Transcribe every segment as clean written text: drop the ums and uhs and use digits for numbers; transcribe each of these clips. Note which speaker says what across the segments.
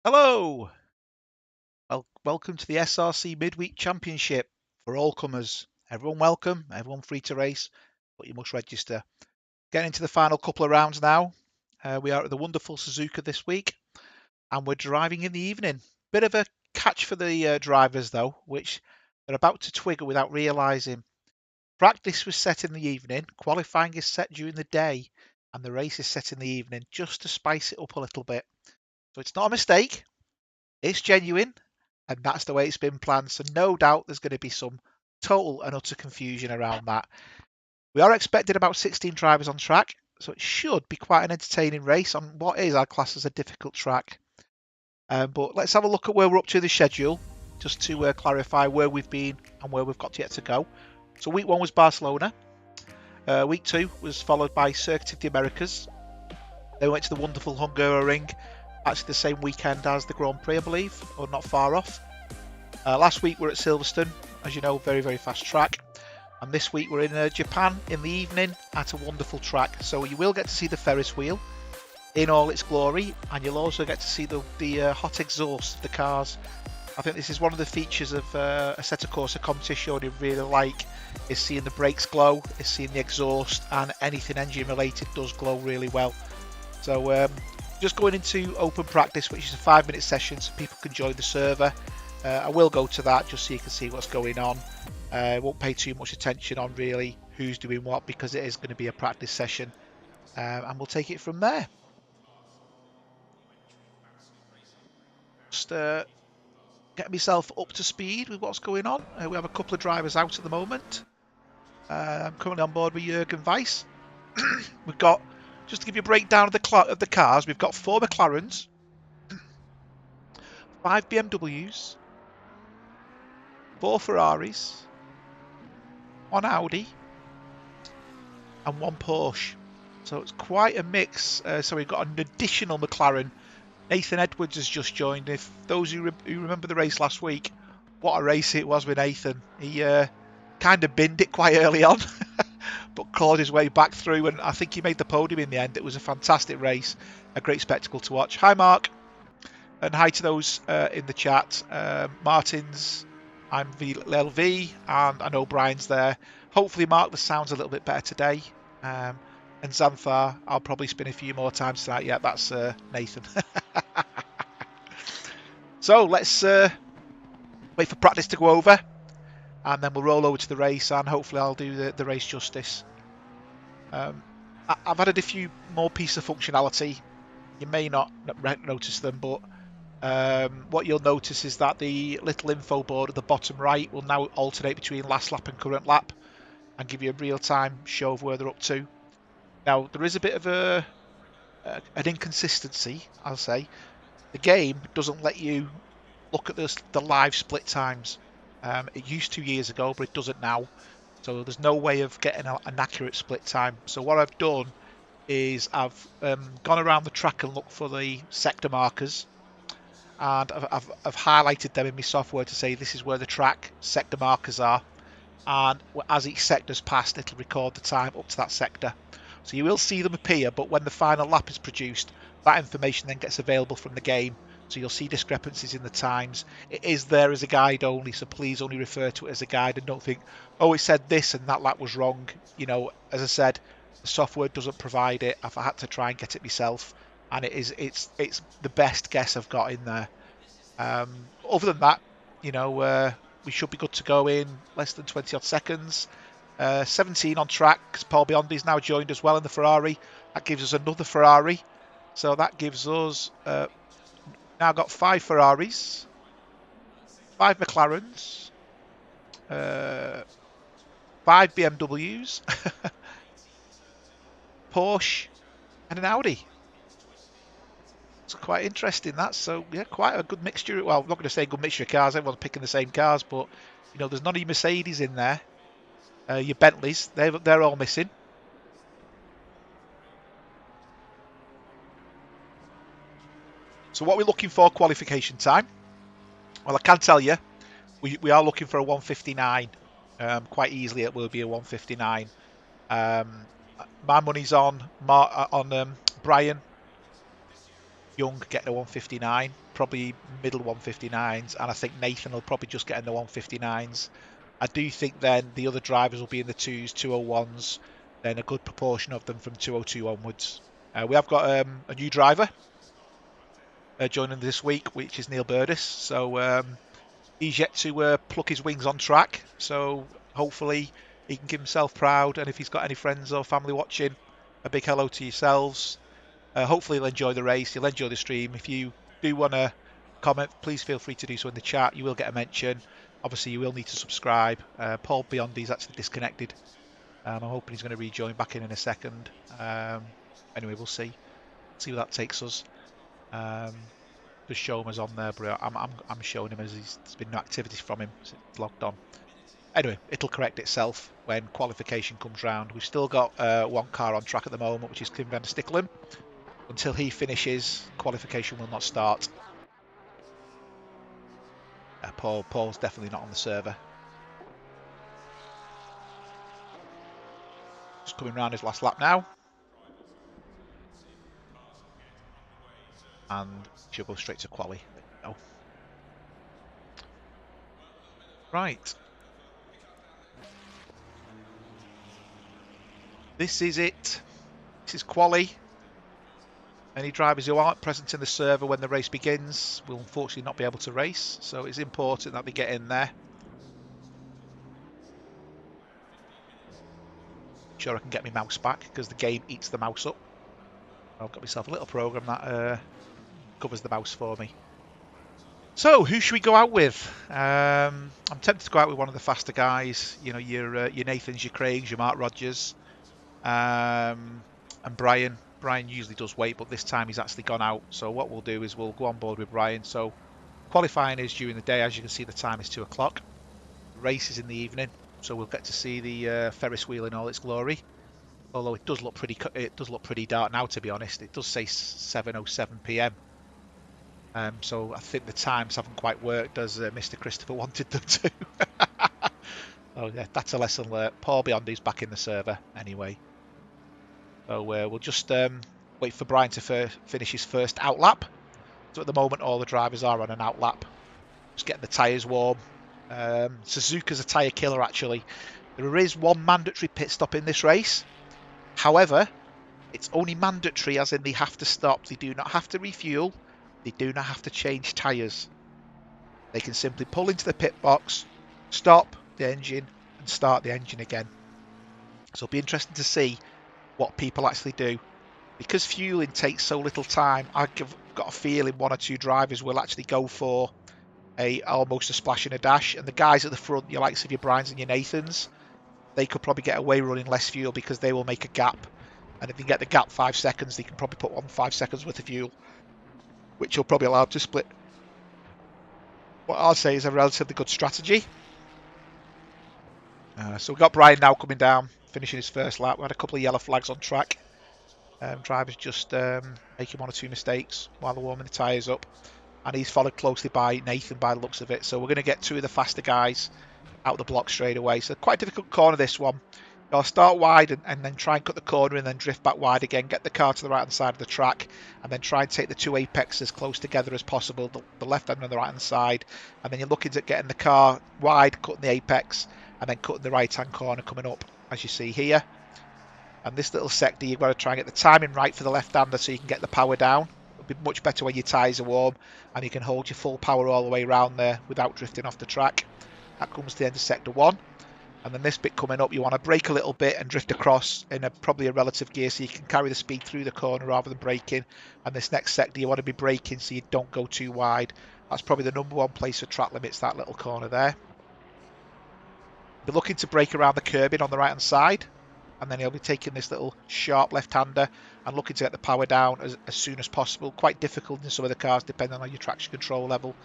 Speaker 1: Hello! Welcome to the SRC Midweek Championship for all comers. Everyone welcome, everyone free to race, but you must register. Getting into the final couple of rounds now. We are at the wonderful Suzuka this week, and we're driving in the evening. Bit of a catch for the drivers though, which they're about to twigger without realising. Practice was set in the evening, qualifying is set during the day, and the race is set in the evening just to spice it up a little bit. So it's not a mistake, it's genuine, and that's the way it's been planned. So no doubt there's going to be some total and utter confusion around that. We are expecting about 16 drivers on track, so it should be quite an entertaining race on what is our class as a difficult track. But let's have a look at where we're up to the schedule, just to clarify where we've been and where we've got yet to go. So week 1 was Barcelona. Week 2 was followed by Circuit of the Americas. Then we went to the wonderful Hungaroring, actually the same weekend as the Grand Prix, I believe, or not far off. Last week we're at Silverstone, as you know, very, very fast track. And this week we're in Japan in the evening at a wonderful track. So you will get to see the Ferris wheel in all its glory, and you'll also get to see the hot exhaust of the cars. I think this is one of the features of a Assetto Corsa competition I really like, is seeing the brakes glow, is seeing the exhaust, and anything engine related does glow really well. So just going into open practice, which is a 5-minute session, so people can join the server. I will go to that just so you can see what's going on. I won't pay too much attention on really who's doing what, because it is going to be a practice session, and we'll take it from there. Just get myself up to speed with what's going on. We have a couple of drivers out at the moment. I'm currently on board with Jürgen Weiss. We've got, just to give you a breakdown of the cars, we've got 4 McLarens, 5 BMWs, 4 Ferraris, 1 Audi, and 1 Porsche. So it's quite a mix. So we've got an additional McLaren. Nathan Edwards has just joined. If those who remember the race last week, what a race it was with Nathan. He kind of binned it quite early on, but clawed his way back through, and I think he made the podium in the end. It was a fantastic race, a great spectacle to watch. Hi Mark, and hi to those in the chat. Martins, I'm VLV, and I know Brian's there. Hopefully, Mark, the sound's a little bit better today. And Xanthar, I'll probably spin a few more times tonight. Yeah, that's Nathan. So let's wait for practice to go over, and then we'll roll over to the race, and hopefully I'll do the race justice. I've added a few more pieces of functionality. You may not notice them, but what you'll notice is that the little info board at the bottom right will now alternate between last lap and current lap, and give you a real-time show of where they're up to. Now, there is a bit of an inconsistency, I'll say. The game doesn't let you look at the live split times. It used to years ago, but it doesn't now. So there's no way of getting an accurate split time. So what I've done is I've gone around the track and looked for the sector markers, and I've highlighted them in my software to say this is where the track sector markers are, and as each sector's passed, it'll record the time up to that sector. So you will see them appear, but when the final lap is produced, that information then gets available from the game. So you'll see discrepancies in the times. It is there as a guide only, so please only refer to it as a guide and don't think, oh, it said this and that lap was wrong. You know, as I said, the software doesn't provide it. I've had to try and get it myself, and it's the best guess I've got in there. Other than that, you know, we should be good to go in less than 20 odd seconds. 17 on track, because Paul Biondi's now joined as well in the Ferrari. That gives us another Ferrari. So that gives us now got 5 Ferraris, 5 McLarens, 5 BMWs, Porsche, and an Audi. It's quite interesting, that. So yeah, quite a good mixture. Well, I'm not going to say good mixture of cars. Everyone's picking the same cars, but you know, there's none of your Mercedes in there. Your Bentleys, they're all missing. So what we're looking for qualification time? Well, I can tell you, we are looking for a 1:59. Quite easily, it will be a 1:59. My money's on Brian. Young getting a 159, probably middle 159s, and I think Nathan will probably just get in the 159s. I do think then the other drivers will be in the 2s, 201s, then a good proportion of them from 202 onwards. We have got a new driver joining this week, which is Neil Burdis. So he's yet to pluck his wings on track. So hopefully he can give himself proud. And if he's got any friends or family watching, a big hello to yourselves. Hopefully he'll enjoy the race. He'll enjoy the stream. If you do want to comment, please feel free to do so in the chat. You will get a mention. Obviously, you will need to subscribe. Paul Beyondy's actually disconnected. I'm hoping he's going to rejoin back in a second. Anyway, we'll see. See where that takes us. Just show him as on there, but I'm showing him as there's been no activities from him since it's logged on. Anyway, it'll correct itself when qualification comes round. We've still got one car on track at the moment, which is Kim van der Stickelen. Until he finishes, qualification will not start. Paul's definitely not on the server. Just coming round his last lap now. And she'll go straight to quali. There we go. Right. This is it. This is quali. Any drivers who aren't present in the server when the race begins will unfortunately not be able to race. So it's important that they get in there. Sure, I can get my mouse back because the game eats the mouse up. I've got myself a little program that covers the mouse for me. So who should we go out with? I'm tempted to go out with one of the faster guys. You know, your Nathans, your Craigs, your Mark Rogers, and Brian. Brian usually does wait, but this time he's actually gone out. So what we'll do is we'll go on board with Brian. So qualifying is during the day. As you can see, the time is 2 o'clock. The race is in the evening, so we'll get to see the Ferris wheel in all its glory. Although it does look pretty dark now, to be honest. It does say 7:07 p.m. So I think the times haven't quite worked as Mr. Christopher wanted them to. Oh yeah, that's a lesson learnt. Paul Beyondy's back in the server anyway. So we'll just wait for Brian to finish his first out lap. So at the moment, all the drivers are on an out lap. Just getting the tyres warm. Suzuka's a tyre killer, actually. There is one mandatory pit stop in this race. However, it's only mandatory as in they have to stop. They do not have to refuel. They do not have to change tyres. They can simply pull into the pit box, stop the engine, and start the engine again. So it'll be interesting to see what people actually do. Because fueling takes so little time, I've got a feeling one or two drivers will actually go for almost a splash and a dash. And the guys at the front, your likes of your Bryans and your Nathans, they could probably get away running less fuel because they will make a gap. And if they get the gap 5 seconds, they can probably put on 5 seconds worth of fuel, which will probably allow them to split. What I'll say is a relatively good strategy. So we've got Brian now coming down, finishing his first lap. We had a couple of yellow flags on track. Drivers just making 1 or 2 mistakes while they're warming the tyres up. And he's followed closely by Nathan by the looks of it. So we're going to get 2 of the faster guys out the block straight away. So quite a difficult corner, this one. I'll start wide and then try and cut the corner and then drift back wide again, get the car to the right hand side of the track, and then try and take the 2 apexes as close together as possible, the left hand and the right hand side. And then you're looking at getting the car wide, cutting the apex, and then cutting the right hand corner coming up, as you see here. And this little sector, you've got to try and get the timing right for the left-hander so you can get the power down. It'll be much better when your tyres are warm and you can hold your full power all the way around there without drifting off the track. That comes to the end of sector 1. And then this bit coming up, you want to brake a little bit and drift across in probably a relative gear so you can carry the speed through the corner rather than braking. And this next sector, you want to be braking so you don't go too wide. That's probably the #1 place for track limits, that little corner there. Be looking to brake around the curbing on the right-hand side. And then he'll be taking this little sharp left-hander and looking to get the power down as soon as possible. Quite difficult in some of the cars depending on your traction control level.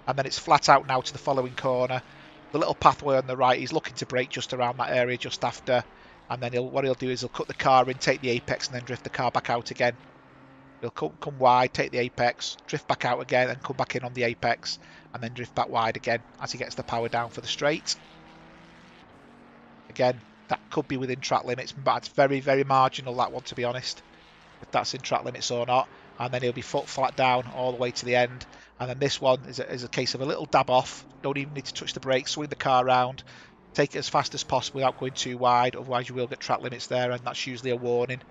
Speaker 1: And then it's flat out now to the following corner. The little pathway on the right, he's looking to brake just around that area just after. And then what he'll do is he'll cut the car in, take the apex and then drift the car back out again. He'll come wide, take the apex, drift back out again and come back in on the apex and then drift back wide again as he gets the power down for the straight. Again, that could be within track limits, but it's very, very marginal, that one, to be honest, if that's in track limits or not. and then he'll be foot flat down all the way to the end. And then this one is a case of a little dab off. Don't even need to touch the brakes. Swing the car around. Take it as fast as possible without going too wide. Otherwise, you will get track limits there, and that's usually a warning.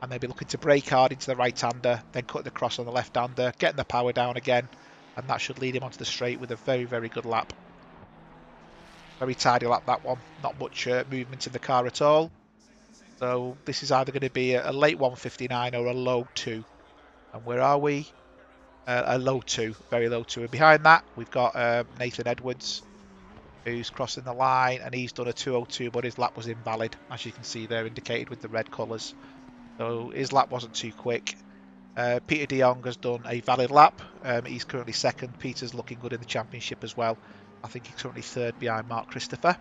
Speaker 1: And they'll be looking to brake hard into the right-hander, then cut the cross on the left-hander, getting the power down again, and that should lead him onto the straight with a very, very good lap. Very tidy lap, that one. Not much movement in the car at all. So this is either going to be a late 159 or a low 2. And where are we? A low 2, very low 2. And behind that, we've got Nathan Edwards, who's crossing the line, and he's done a 2:02, but his lap was invalid, as you can see there, indicated with the red colours. So his lap wasn't too quick. Peter de Jong has done a valid lap. He's currently second. Peter's looking good in the championship as well. I think he's currently third behind Mark Christopher.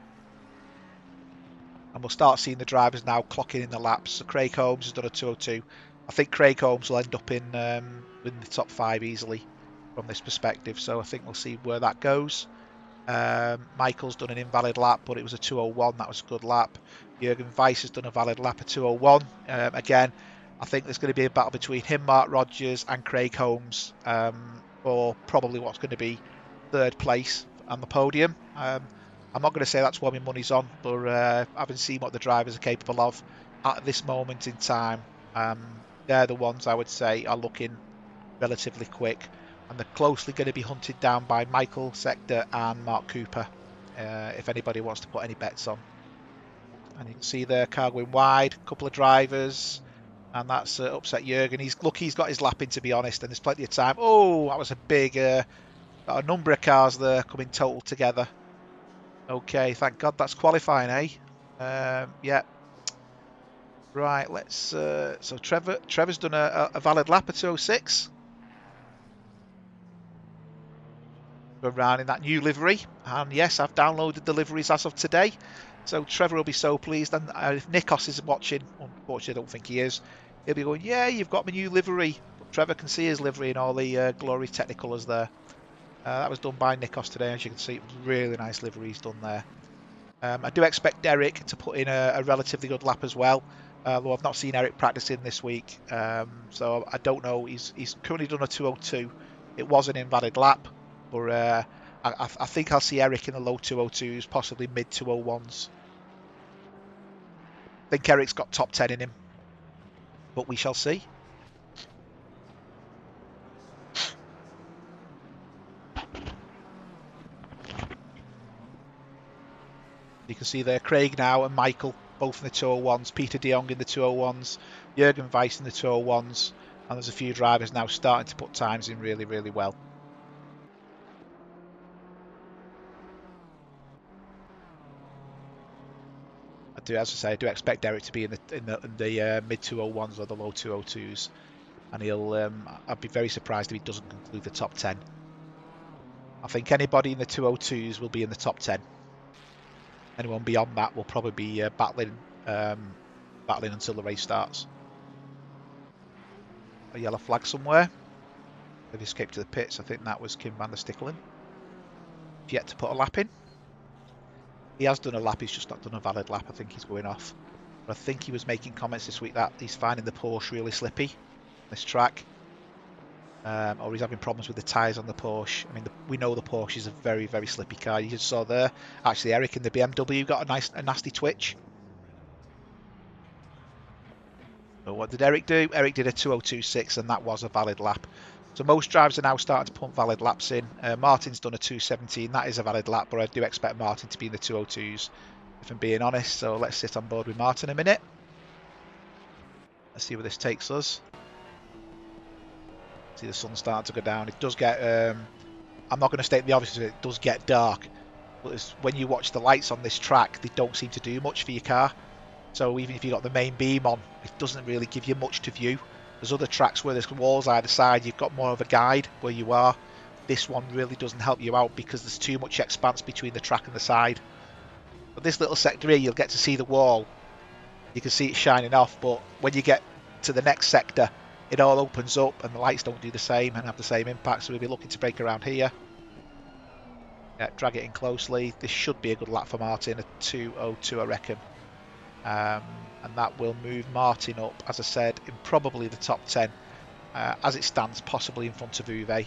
Speaker 1: And we'll start seeing the drivers now clocking in the laps. So Craig Holmes has done a 2:02. I think Craig Holmes will end up in the top 5 easily from this perspective. So I think we'll see where that goes. Michael's done an invalid lap, but it was a 2:01. That was a good lap. Jürgen Weiss has done a valid lap, a 2:01. Again, I think there's going to be a battle between him, Mark Rogers, and Craig Holmes for probably what's going to be third place on the podium. I'm not going to say that's what my money's on, but having seen what the drivers are capable of at this moment in time, they're the ones I would say are looking relatively quick. And they're closely going to be hunted down by Michael Sector and Mark Cooper, if anybody wants to put any bets on. And you can see there, car going wide, a couple of drivers, and that's upset Jürgen. He's lucky he's got his lap in, to be honest, and there's plenty of time. Oh, that was a big, got a number of cars there coming total together. Okay, thank God that's qualifying, eh? Yeah. Right, let's. So Trevor's done a valid lap at 2:06. Around in that new livery, and yes, I've downloaded the liveries as of today, so Trevor will be so pleased. And if Nikos is watching, unfortunately I don't think he is, he'll be going, yeah, you've got my new livery. But Trevor can see his livery and all the glory technicolors there. That was done by Nikos today, as you can see. It was really nice livery he's done there. I do expect Eric to put in a relatively good lap as well, though I've not seen Eric practicing this week, so I don't know. He's currently done a 2:02. It was an invalid lap, but I think I'll see Eric in the low 2:02s, possibly mid 2:01s. I think Eric's got top 10 in him, but we shall see. You can see there Craig now and Michael both in the 2:01s, Peter de Jong in the 2:01s, Jürgen Weiss in the 2:01s, and there's a few drivers now starting to put times in really, really well. As I do expect Eric to be in the mid 2:01s or the low 2:02s, and I'd be very surprised if he doesn't conclude the top 10. I think anybody in the 2:02s will be in the top 10. Anyone beyond that will probably be battling until the race starts. A yellow flag somewhere. They've escaped to the pits. I think that was Kim van der Stickelen. Yet to put a lap in. He has done a lap, he's just not done a valid lap. I think he's going off. But I think he was making comments this week that he's finding the Porsche really slippy, this track. Or he's having problems with the tyres on the Porsche. I mean, we know the Porsche is a very, very slippy car. You just saw there, actually, Eric in the BMW got a nasty twitch. But what did Eric do? Eric did a 2:02.6, and that was a valid lap. So most drivers are now starting to pump valid laps in. Martin's done a 2:17. That is a valid lap, but I do expect Martin to be in the 2:02s, if I'm being honest. So let's sit on board with Martin a minute. Let's see where this takes us. See the sun starting to go down. It does get, I'm not going to state the obvious, it does get dark. But when you watch the lights on this track, they don't seem to do much for your car. So even if you've got the main beam on, it doesn't really give you much to view. There's other tracks where there's walls either side, you've got more of a guide where you are. This one really doesn't help you out because there's too much expanse between the track and the side. But this little sector here, you'll get to see the wall. You can see it shining off, but when you get to the next sector, it all opens up and the lights don't do the same and have the same impact. So we'll be looking to break around here. Yeah, drag it in closely. This should be a good lap for Martin, a 2:02 I reckon. And that will move Martin up, as I said, in probably the top 10. as it stands, possibly in front of Uwe.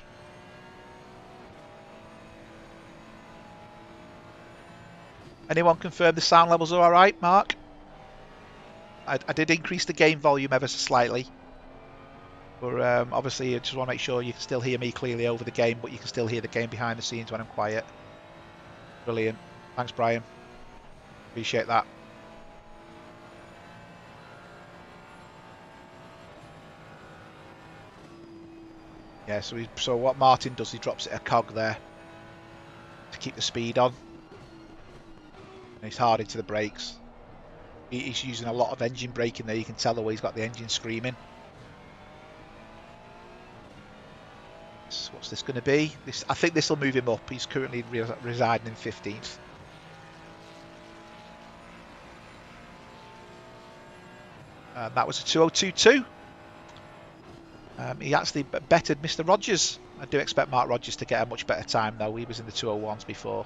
Speaker 1: Anyone confirm the sound levels are alright, Mark? I did increase the game volume ever so slightly. But obviously, I just want to make sure you can still hear me clearly over the game, but you can still hear the game behind the scenes when I'm quiet. Brilliant. Thanks, Brian. Appreciate that. Yeah, so what Martin does, he drops it a cog there to keep the speed on. And he's hard into the brakes. He's using a lot of engine braking there. You can tell the way he's got the engine screaming. So what's this going to be? I think this will move him up. He's currently residing in 15th. That was a 2022. He actually bettered Mr. Rogers. I do expect Mark Rogers to get a much better time though. He was in the 201s before.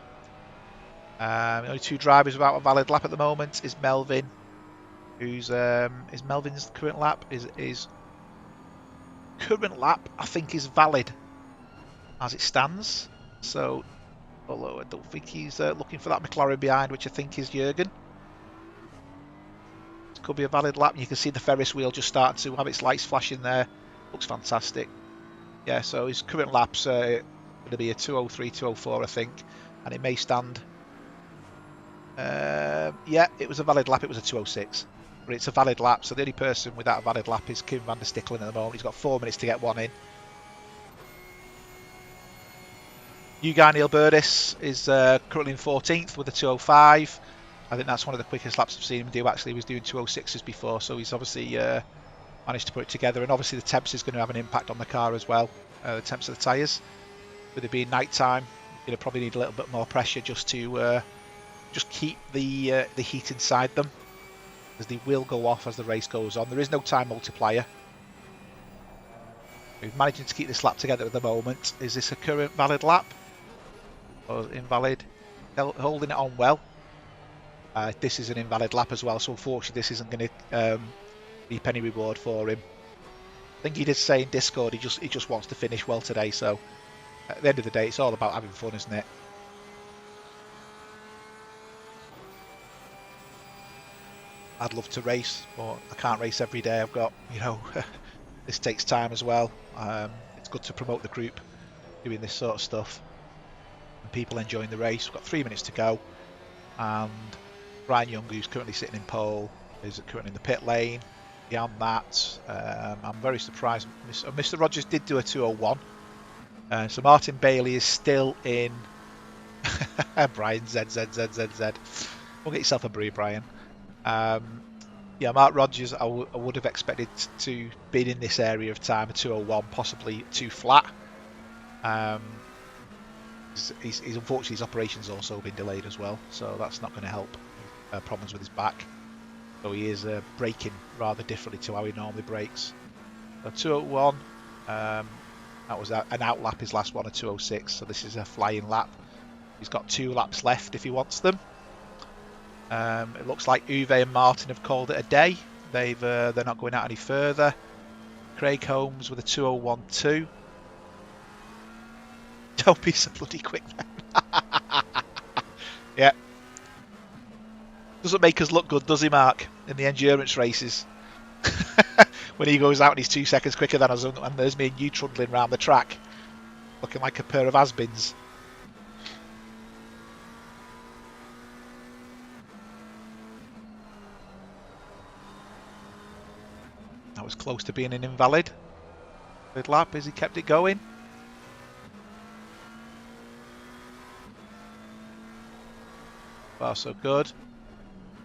Speaker 1: Only 2 drivers without a valid lap at the moment is Melvin, who's is Melvin's current lap is current lap I think is valid as it stands. So although I don't think he's looking for that McLaren behind, which I think is Jürgen. It could be a valid lap. You can see the Ferris wheel just starting to have its lights flashing there. Looks fantastic. Yeah, so his current lap's going to be a 203, 204 I think, and it may stand. Yeah, it was a valid lap. It was a 206, but it's a valid lap. So the only person without a valid lap is Kim van der Stickelen at the moment. He's got 4 minutes to get one in. Guy Neil Burdis is currently in 14th with a 205. I think that's one of the quickest laps I've seen him do. Actually, he was doing 206s before, so he's obviously managed to put it together. And obviously the temps is going to have an impact on the car as well. The temps of the tyres. With it being night time, you're going to probably need a little bit more pressure just to just keep the heat inside them, as they will go off as the race goes on. There is no time multiplier. We're managing to keep this lap together at the moment. Is this a current valid lap or invalid? Holding it on well. This is an invalid lap as well, so unfortunately this isn't going to reap any reward for him. I think he did say in Discord he just wants to finish well today, so at the end of the day it's all about having fun, isn't it? I'd love to race, but I can't race every day. I've got, this takes time as well. It's good to promote the group doing this sort of stuff and people enjoying the race. We've got 3 minutes to go, and Brian Young, who's currently sitting in pole, is currently in the pit lane. Beyond that, I'm very surprised. Mr. Rogers did do a 201, so Martin Bailey is still in. Brian Z. We'll get yourself a brew, Brian. Yeah, Mark Rogers, I would have expected to be in this area of time, a 201, possibly 2 flat. He's unfortunately his operation's also been delayed as well, so that's not going to help. Problems with his back, so he is braking rather differently to how he normally brakes. So 201, that was an out lap, his last one, a 206, so this is a flying lap. He's got 2 laps left if he wants them. It looks like Uwe and Martin have called it a day. They're not going out any further. Craig Holmes with a 201.2. Don't be so bloody quick then. Yeah. Doesn't make us look good, does he, Mark, in the endurance races? When he goes out and he's 2 seconds quicker than us, and there's me and you trundling around the track looking like a pair of has-beens. That was close to being an invalid. Good lap as he kept it going. Far so good.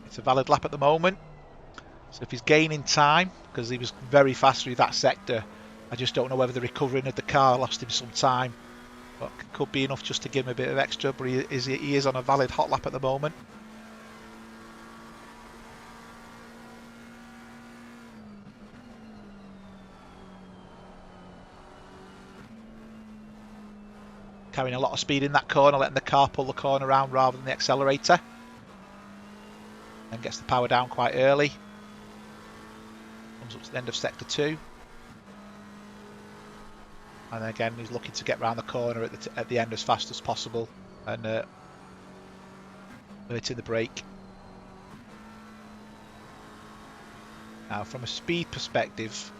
Speaker 1: It's a valid lap at the moment. So if he's gaining time, because he was very fast through that sector, I just don't know whether the recovering of the car lost him some time. But it could be enough just to give him a bit of extra, but he is on a valid hot lap at the moment. Carrying a lot of speed in that corner, letting the car pull the corner around rather than the accelerator. And gets the power down quite early. Comes up to the end of sector 2. And again, he's looking to get round the corner at the end as fast as possible and hurting the brake. Now, from a speed perspective,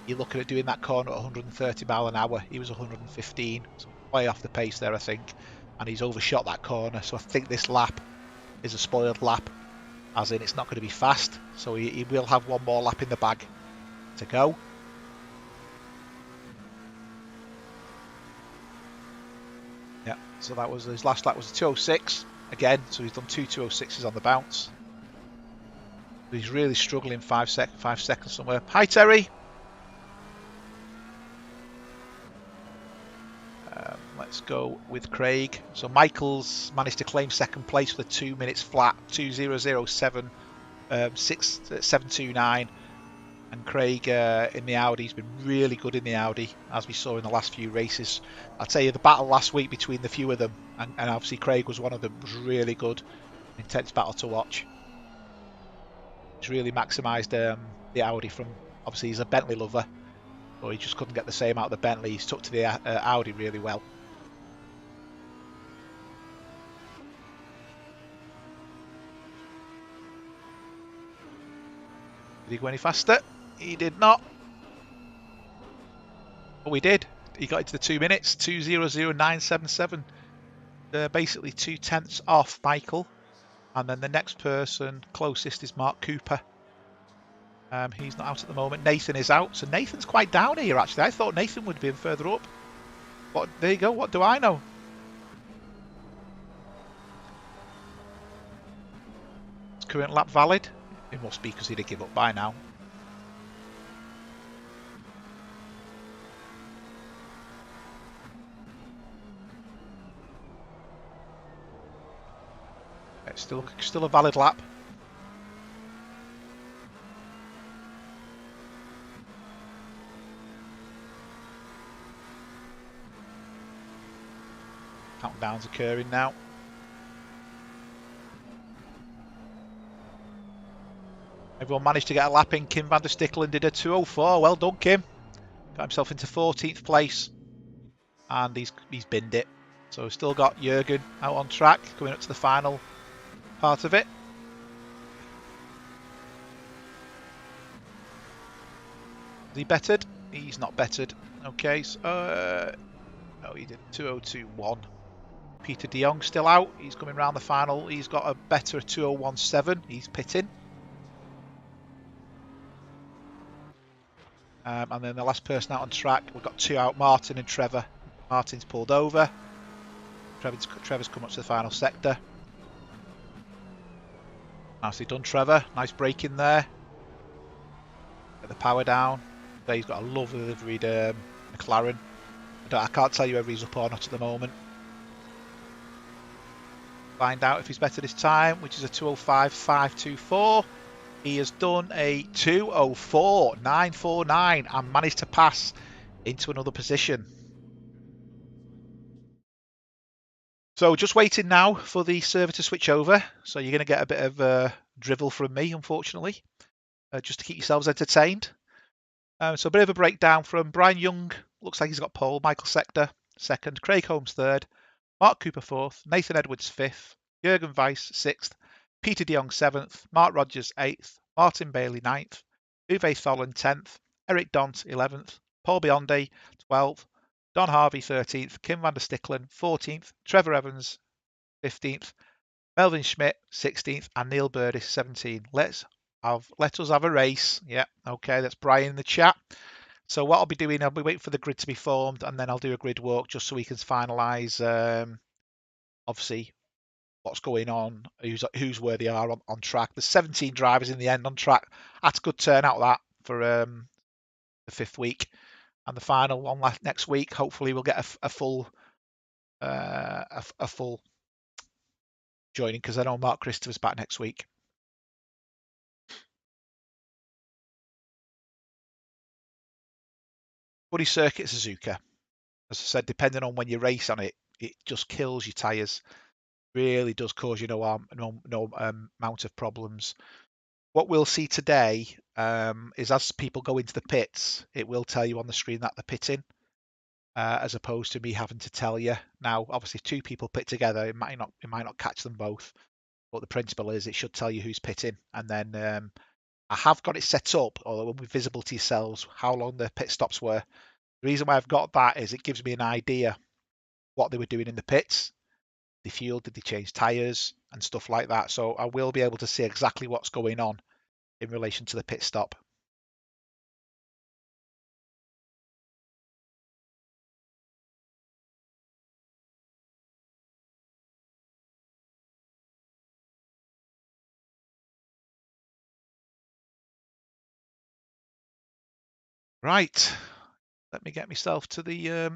Speaker 1: you're looking at doing that corner at 130 mile an hour. He was 115, so way off the pace there, I think. And he's overshot that corner. So I think this lap is a spoiled lap, as in it's not going to be fast. So he will have one more lap in the bag to go. Yeah, so that was his last lap was a 206 again. So he's done two 206s on the bounce. He's really struggling 5 seconds somewhere. Hi, Terry. Let's go with Craig. So Michael's managed to claim second place for the 2 minutes flat, 2:00.7, 7:29. And Craig in the Audi's been really good in the Audi, as we saw in the last few races. I'll tell you, the battle last week between the few of them, and obviously Craig was one of them, was really good. Intense battle to watch. He's really maximised the Audi from, obviously he's a Bentley lover, but he just couldn't get the same out of the Bentley. He's stuck to the Audi really well. Did he go any faster? He did not. But we did. He got into the 2 minutes, 2:00.977. Basically 2/10 off Michael. And then the next person closest is Mark Cooper. He's not out at the moment. Nathan is out. So Nathan's quite down here, actually. I thought Nathan would be further up. But there you go. What do I know? Is current lap valid? It must be because he'd have given up by now. It's still a valid lap. Countdown's occurring now. Everyone managed to get a lap in. Kim van der Stickelen did a 2:04. Well done, Kim. Got himself into 14th place. And he's binned it. So we've still got Jürgen out on track, coming up to the final part of it. Is he bettered? He's not bettered. Okay, so no, he did 2:02.1. Peter de Jong still out. He's coming round the final. He's got a better 2:01.7. He's pitting. And then the last person out on track, we've got two out, Martin and Trevor. Martin's pulled over. Trevor's come up to the final sector. Nicely done, Trevor. Nice break in there. Get the power down. There he's got a lovely liveried McLaren. I can't tell you whether he's up or not at the moment. Find out if he's better this time, which is a 2:05.524. He has done a 2:04.949 and managed to pass into another position. So just waiting now for the server to switch over. So you're going to get a bit of drivel from me, unfortunately, just to keep yourselves entertained. So a bit of a breakdown from Brian Young. Looks like he's got pole. Michael Sector second. Craig Holmes third. Mark Cooper fourth. Nathan Edwards fifth. Jürgen Weiss sixth. Peter de Jong 7th, Mark Rogers 8th, Martin Bailey 9th, Uwe Tholen 10th, Eric Dont 11th, Paul Biondi 12th, Don Harvey 13th, Kim van der Stickelen 14th, Trevor Evans 15th, Melvin Schmidt 16th, and Neil Burdis 17th. Let us have a race. Yeah, okay, that's Brian in the chat. So what I'll be doing, I'll be waiting for the grid to be formed, and then I'll do a grid walk just so we can finalise, obviously, what's going on, who's where they are on track. There's 17 drivers in the end on track. That's a good turnout that for the 5th week, and the final one next week. Hopefully we'll get a full joining, because I know Mark Christopher's back next week. Buddy circuit Suzuka, as I said, depending on when you race on it, it just kills your tyres. Really does cause you no amount of problems. What we'll see today is as people go into the pits, it will tell you on the screen that they're pitting. as opposed to me having to tell you. Now, obviously, if 2 people pit together, it might not catch them both. But the principle is it should tell you who's pitting, and then I have got it set up, although it will be visible to yourselves how long the pit stops were. The reason why I've got that is it gives me an idea what they were doing in the pits. They fueled, did they change tyres and stuff like that. So I will be able to see exactly what's going on in relation to the pit stop. Right, let me get myself to the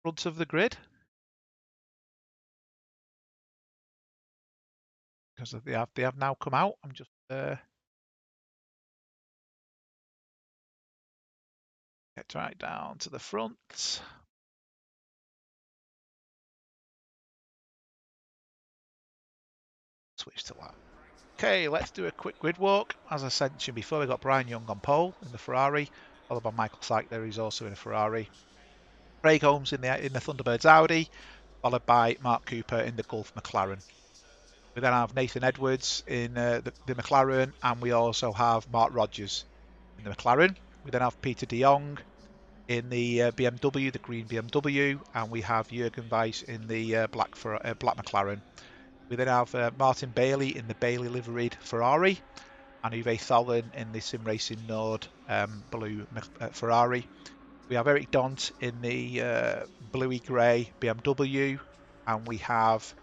Speaker 1: front of the grid, because they have now come out. I'm just get right down to the front. Switch to that. Okay, let's do a quick grid walk. As I mentioned before, we got Brian Young on pole in the Ferrari, followed by Michael Syke there, who's also in a Ferrari. Craig Holmes in the Thunderbirds Audi, followed by Mark Cooper in the Gulf McLaren. We then have Nathan Edwards in the McLaren, and we also have Mark Rogers in the McLaren. We then have Peter de Jong in the BMW, the green BMW, and we have Jürgen Weiss in the black McLaren. We then have Martin Bailey in the Bailey liveried Ferrari, and Uwe Tholin in the Sim Racing Nord blue Ferrari. We have Eric Dont in the bluey grey BMW, and we have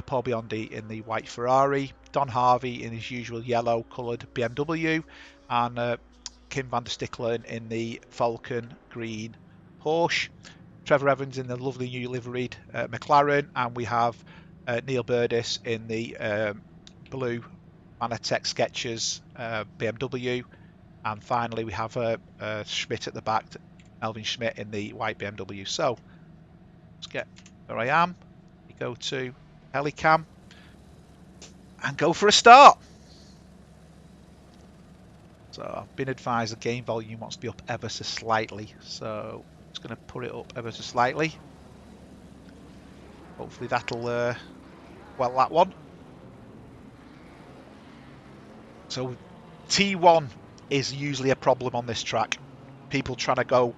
Speaker 1: Paul Biondi in the white Ferrari, Don Harvey in his usual yellow coloured BMW, and Kim van der Sticklen in the Falcon green Porsche. Trevor Evans in the lovely new liveried McLaren, and we have Neil Burdis in the blue Manatech Skechers BMW, and finally we have Schmidt at the back, Melvin Schmidt in the white BMW. So let's get where I am. We go to Helicam and go for a start. So I've been advised the game volume wants to be up ever so slightly, so I'm just going to put it up ever so slightly. Hopefully that'll well that one. So T1 is usually a problem on this track. People trying to go,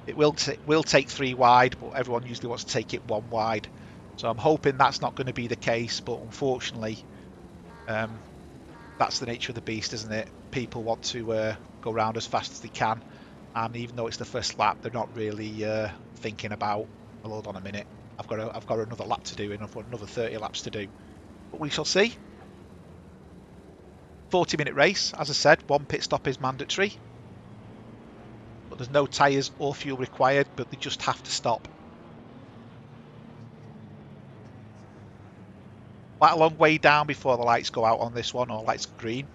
Speaker 1: it will take 3 wide, but everyone usually wants to take it 1 wide. So I'm hoping that's not going to be the case, but unfortunately, that's the nature of the beast, isn't it? People want to go around as fast as they can, and even though it's the first lap, they're not really thinking about, well, hold on a minute, I've got another lap to do, and I've got another 30 laps to do. But we shall see. 40-minute race, as I said, 1 pit stop is mandatory, but there's no tyres or fuel required, but they just have to stop. Quite a long way down before the lights go out on this one, or lights green.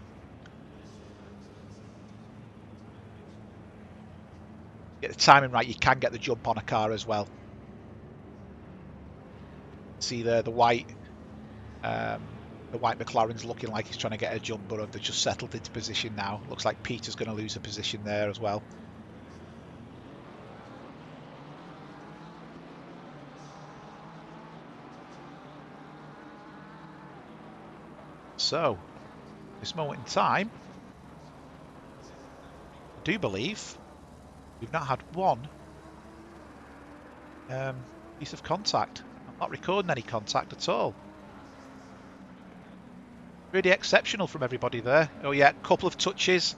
Speaker 1: Get the timing right, you can get the jump on a car as well. See there, the white McLaren's looking like he's trying to get a jump, but they've just settled into position now. Looks like Peter's going to lose a position there as well. So, this moment in time, I do believe we've not had one piece of contact. I'm not recording any contact at all. Really exceptional from everybody there. Oh yeah, a couple of touches.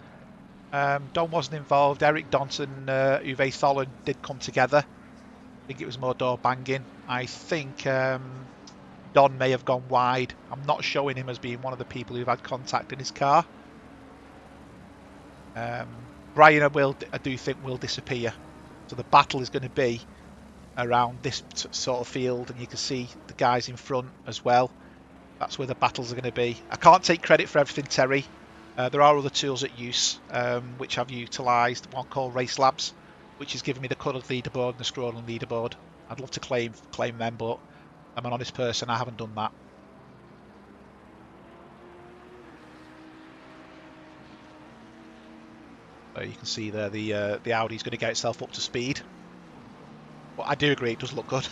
Speaker 1: Don wasn't involved. Eric Dont and Uwe Tholin did come together. I think it was more door banging. I think Don may have gone wide. I'm not showing him as being one of the people who've had contact in his car. Brian, I do think, will disappear. So the battle is going to be around this sort of field, and you can see the guys in front as well. That's where the battles are going to be. I can't take credit for everything, Terry. There are other tools at use, which I've utilised. One called Race Labs, which is giving me the coloured leaderboard and the scrolling leaderboard. I'd love to claim them, but I'm an honest person. I haven't done that. So you can see there the Audi's going to get itself up to speed. But I do agree, it does look good.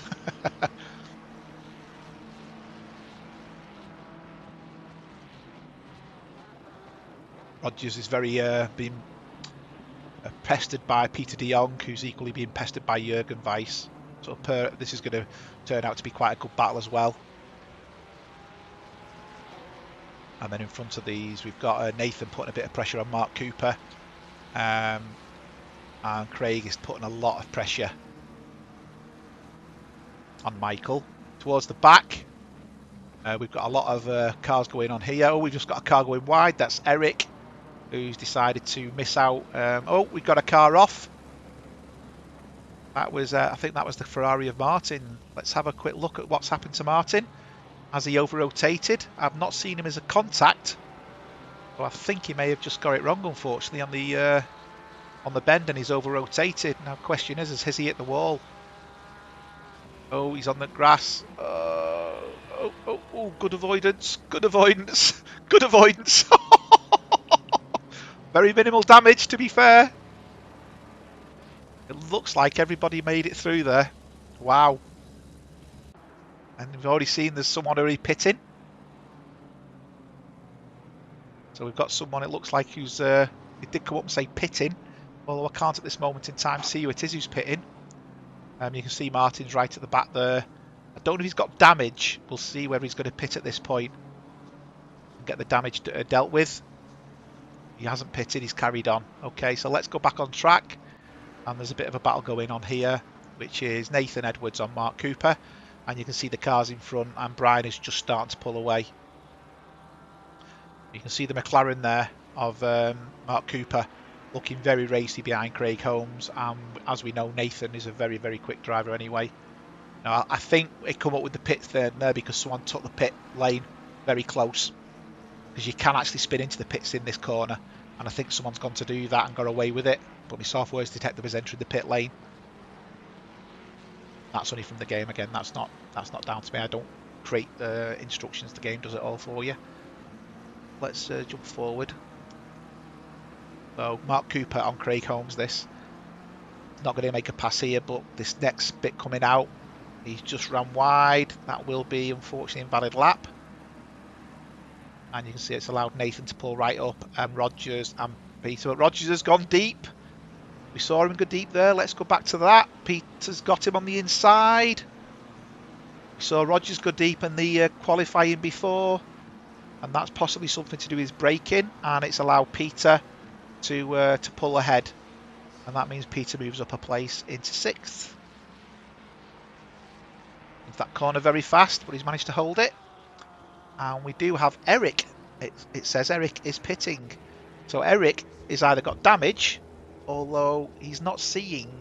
Speaker 1: Rogers is very being pestered by Peter de Jong, who's equally being pestered by Jurgen Weiss. So this is going to turn out to be quite a good battle as well. And then in front of these, we've got Nathan putting a bit of pressure on Mark Cooper. And Craig is putting a lot of pressure on Michael. Towards the back, we've got a lot of cars going on here. Oh, we've just got a car going wide. That's Eric, who's decided to miss out. Oh, we've got a car off. That was, I think that was the Ferrari of Martin. Let's have a quick look at what's happened to Martin. Has he over-rotated? I've not seen him as a contact. So I think he may have just got it wrong, unfortunately, on the bend, and he's over-rotated. Now, the question is, has he hit the wall? Oh, he's on the grass. Oh, good avoidance. Good avoidance. Good avoidance. Very minimal damage, to be fair. It looks like everybody made it through there. Wow. And we've already seen there's someone already pitting. So we've got someone, it looks like, who's... it did come up and say pitting. Although I can't at this moment in time see who it is who's pitting. You can see Martin's right at the back there. I don't know if he's got damage. We'll see whether he's going to pit at this point and get the damage dealt with. He hasn't pitted, he's carried on. Okay, so let's go back on track. And there's a bit of a battle going on here, which is Nathan Edwards on Mark Cooper. And you can see the cars in front, and Brian is just starting to pull away. You can see the McLaren there of Mark Cooper looking very racy behind Craig Holmes. As we know, Nathan is a very, very quick driver anyway. Now, I think it come up with the pit third there because someone took the pit lane very close. Because you can actually spin into the pits in this corner. And I think someone's gone to do that and got away with it. But my software's detected was entering the pit lane. That's only from the game again. That's not down to me. I don't create the instructions. The game does it all for you. Let's jump forward. So Mark Cooper on Craig Holmes. This not going to make a pass here, but this next bit coming out, he's just ran wide. That will be unfortunately invalid lap. And you can see it's allowed Nathan to pull right up, and Rogers and Peter. But Rogers has gone deep. We saw him go deep there. Let's go back to that. Peter's got him on the inside. We saw Rogers go deep in the qualifying before. And that's possibly something to do with his braking. And it's allowed Peter to pull ahead. And that means Peter moves up a place into 6th. Into that corner very fast, but he's managed to hold it. And we do have Eric. It says Eric is pitting. So Eric has either got damage, although he's not seeing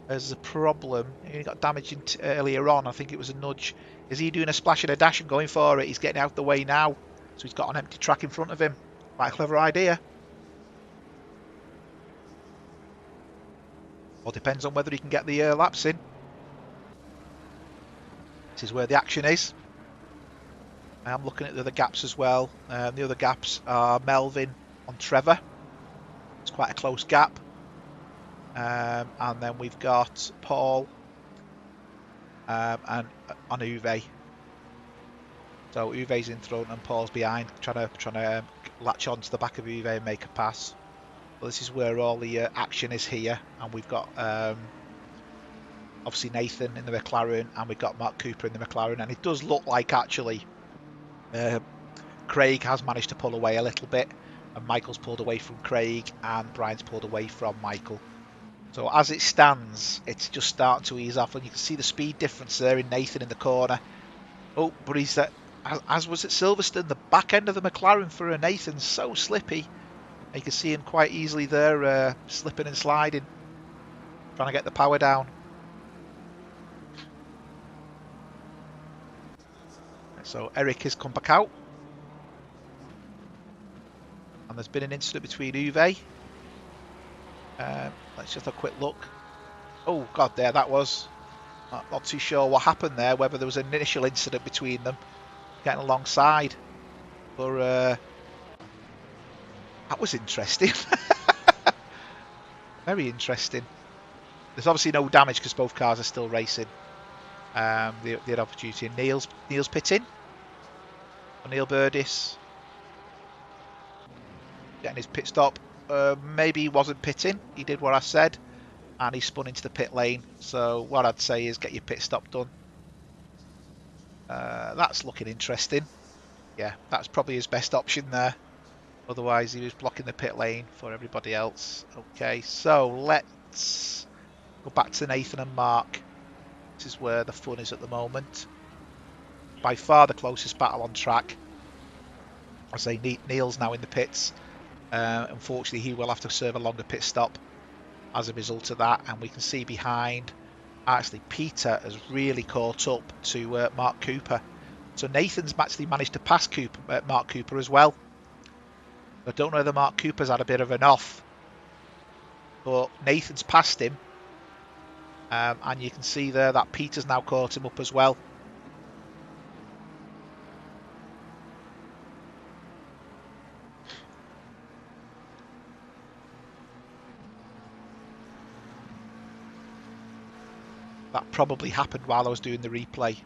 Speaker 1: as a problem. He got damage earlier on. I think it was a nudge. Is he doing a splash and a dash and going for it? He's getting out the way now. So he's got an empty track in front of him. Quite a clever idea. Well, depends on whether he can get the laps in. This is where the action is. I'm looking at the other gaps as well. The other gaps are Melvin on Trevor. It's quite a close gap. And then we've got Paul and on Uwe. So Uwe's in front and Paul's behind, trying to latch onto the back of Uwe and make a pass. Well, this is where all the action is here, and we've got obviously Nathan in the McLaren, and we've got Mark Cooper in the McLaren, and it does look like actually Craig has managed to pull away a little bit, and Michael's pulled away from Craig, and Brian's pulled away from Michael. So as it stands, it's just starting to ease off, and you can see the speed difference there in Nathan in the corner. Oh, but he's as was at Silverstone, the back end of the McLaren for Nathan's so slippy. You can see him quite easily there, slipping and sliding, trying to get the power down. So Eric has come back out. And there's been an incident between Uwe. Let's just have a quick look. Oh, God, there that was. Not too sure what happened there, whether there was an initial incident between them getting alongside. But that was interesting. Very interesting. There's obviously no damage because both cars are still racing. They had opportunity. Neil's pitting. Neil Burdis getting his pit stop. Maybe he wasn't pitting. He did what I said, and he spun into the pit lane. So what I'd say is get your pit stop done. That's looking interesting. Yeah, that's probably his best option there. Otherwise, he was blocking the pit lane for everybody else. Okay, so let's go back to Nathan and Mark. This is where the fun is at the moment. By far the closest battle on track. I say Neil's now in the pits. Unfortunately, he will have to serve a longer pit stop as a result of that. And we can see behind, actually, Peter has really caught up to Mark Cooper. So Nathan's actually managed to pass Mark Cooper as well. I don't know whether Mark Cooper's had a bit of an off, but Nathan's passed him. And you can see there that Peter's now caught him up as well. That probably happened while I was doing the replay.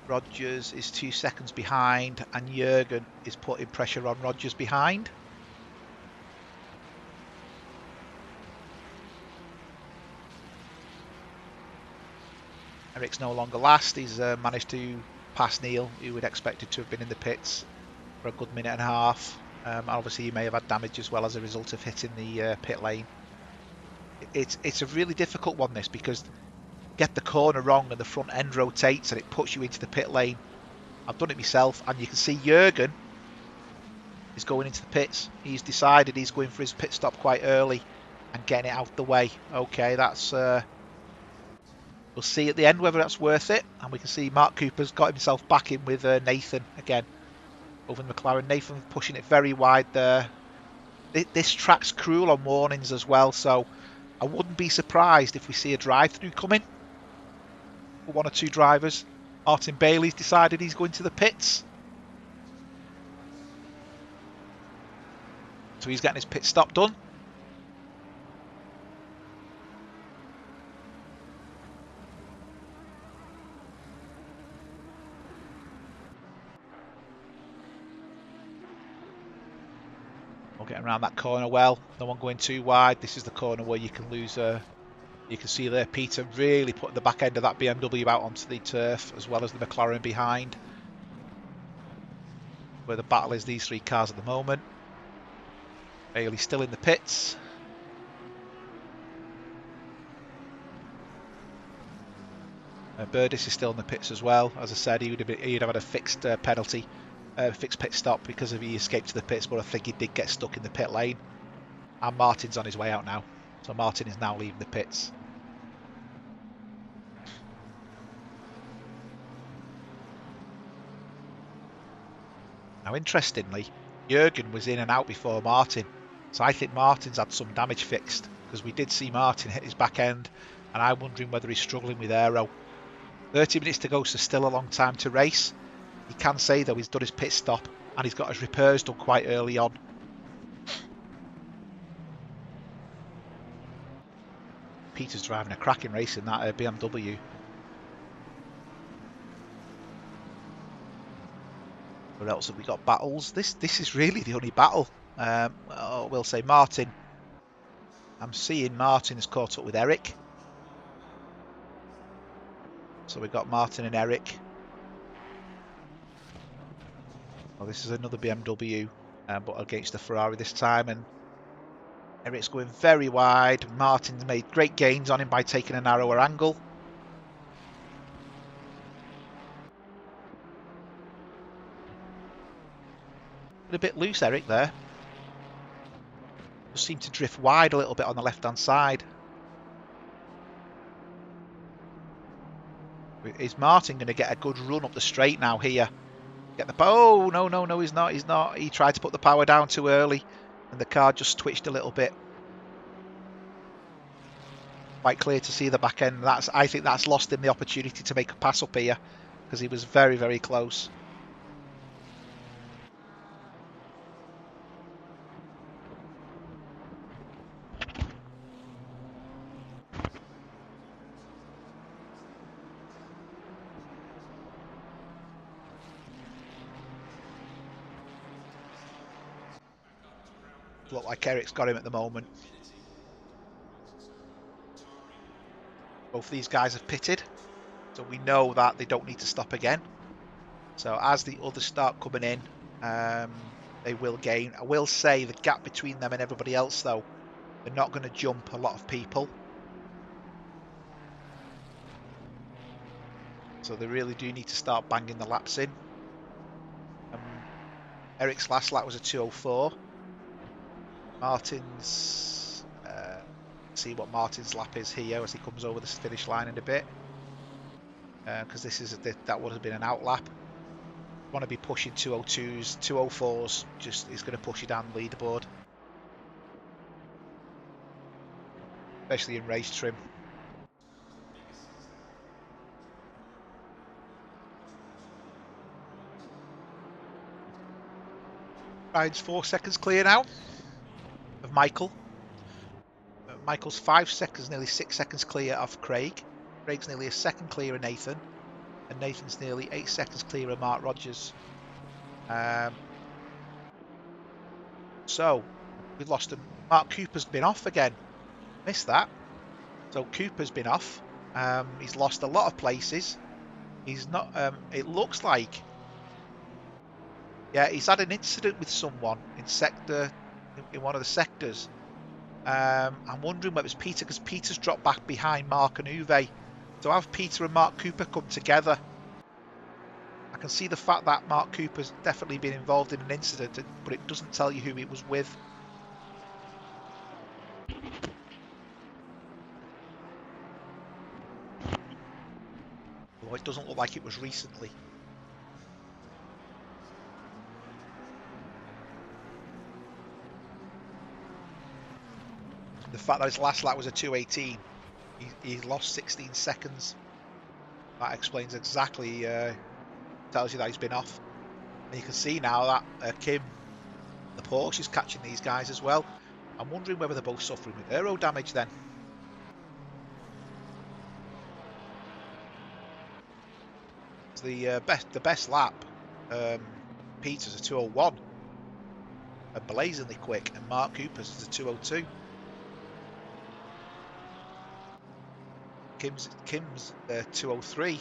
Speaker 1: Rogers is 2 seconds behind, and Jürgen is putting pressure on Rogers behind. Eric's no longer last. He's managed to pass Neil, who would expected to have been in the pits for a good minute and a half. Obviously, he may have had damage as well as a result of hitting the pit lane. It's a really difficult one, this, because get the corner wrong and the front end rotates and it puts you into the pit lane. I've done it myself, and you can see Jürgen is going into the pits. He's decided he's going for his pit stop quite early and getting it out the way. Okay, that's we'll see at the end whether that's worth it. And we can see Mark Cooper's got himself back in with Nathan again over the McLaren. Nathan pushing it very wide there. This track's cruel on warnings as well, so I wouldn't be surprised if we see a drive-through coming for one or two drivers. Martin Bailey's decided he's going to the pits, so he's getting his pit stop done. We're getting around that corner well. No one going too wide. This is the corner where you can lose you can see there Peter really putting the back end of that BMW out onto the turf, as well as the McLaren behind. Where the battle is, these three cars at the moment. Bailey still in the pits. Burdis is still in the pits as well. As I said, he'd have had a fixed penalty, fixed pit stop because of he escaped to the pits, but I think he did get stuck in the pit lane. And Martin's on his way out now. So Martin is now leaving the pits. Now, interestingly, Jürgen was in and out before Martin. So I think Martin's had some damage fixed, because we did see Martin hit his back end, and I'm wondering whether he's struggling with aero. 30 minutes to go, so still a long time to race. You can say, though, he's done his pit stop, and he's got his repairs done quite early on. Peter's driving a cracking race in that BMW. Where else have we got battles? This is really the only battle. We'll say Martin. I'm seeing Martin has caught up with Eric. So we've got Martin and Eric. Well, this is another BMW, but against the Ferrari this time. And Eric's going very wide. Martin's made great gains on him by taking a narrower angle. A bit loose, Eric, there. Just seemed to drift wide a little bit on the left-hand side. Is Martin going to get a good run up the straight now here? Get the... Oh, no, he's not. He tried to put the power down too early, and the car just twitched a little bit. Quite clear to see the back end. I think that's lost him the opportunity to make a pass up here, because he was very, very close. Look like Eric's got him at the moment. Both these guys have pitted, so we know that they don't need to stop again. So as the others start coming in, they will gain. I will say the gap between them and everybody else, though, they're not going to jump a lot of people. So they really do need to start banging the laps in. Eric's last lap was a 2:04. Martin's... see what Martin's lap is here as he comes over the finish line in a bit. Because that would have been an out lap. Want to be pushing 2:02s, 2:04s. Just is going to push you down the leaderboard, especially in race trim. Ryan's 4 seconds clear now of Michael. Michael's 5 seconds, nearly 6 seconds clear of Craig. Craig's nearly a second clear of Nathan, and Nathan's nearly 8 seconds clear of Mark Rogers. So we've lost him. Mark Cooper's been off again. Missed that. So Cooper's been off. He's lost a lot of places. He's not. It looks like. Yeah, he's had an incident with someone in one of the sectors. I'm wondering whether it's Peter, because Peter's dropped back behind Mark and Uwe. So have Peter and Mark Cooper come together? I can see the fact that Mark Cooper's definitely been involved in an incident, but it doesn't tell you who it was with. Well, it doesn't look like it was recently. The fact that his last lap was a 2:18, he lost 16 seconds. That explains exactly, tells you that he's been off. And you can see now that Kim, the Porsche, is catching these guys as well. I'm wondering whether they're both suffering with aero damage then. The best lap, Peter's a 2:01, and blazingly quick, and Mark Cooper's is a 2:02. Kim's 2:03.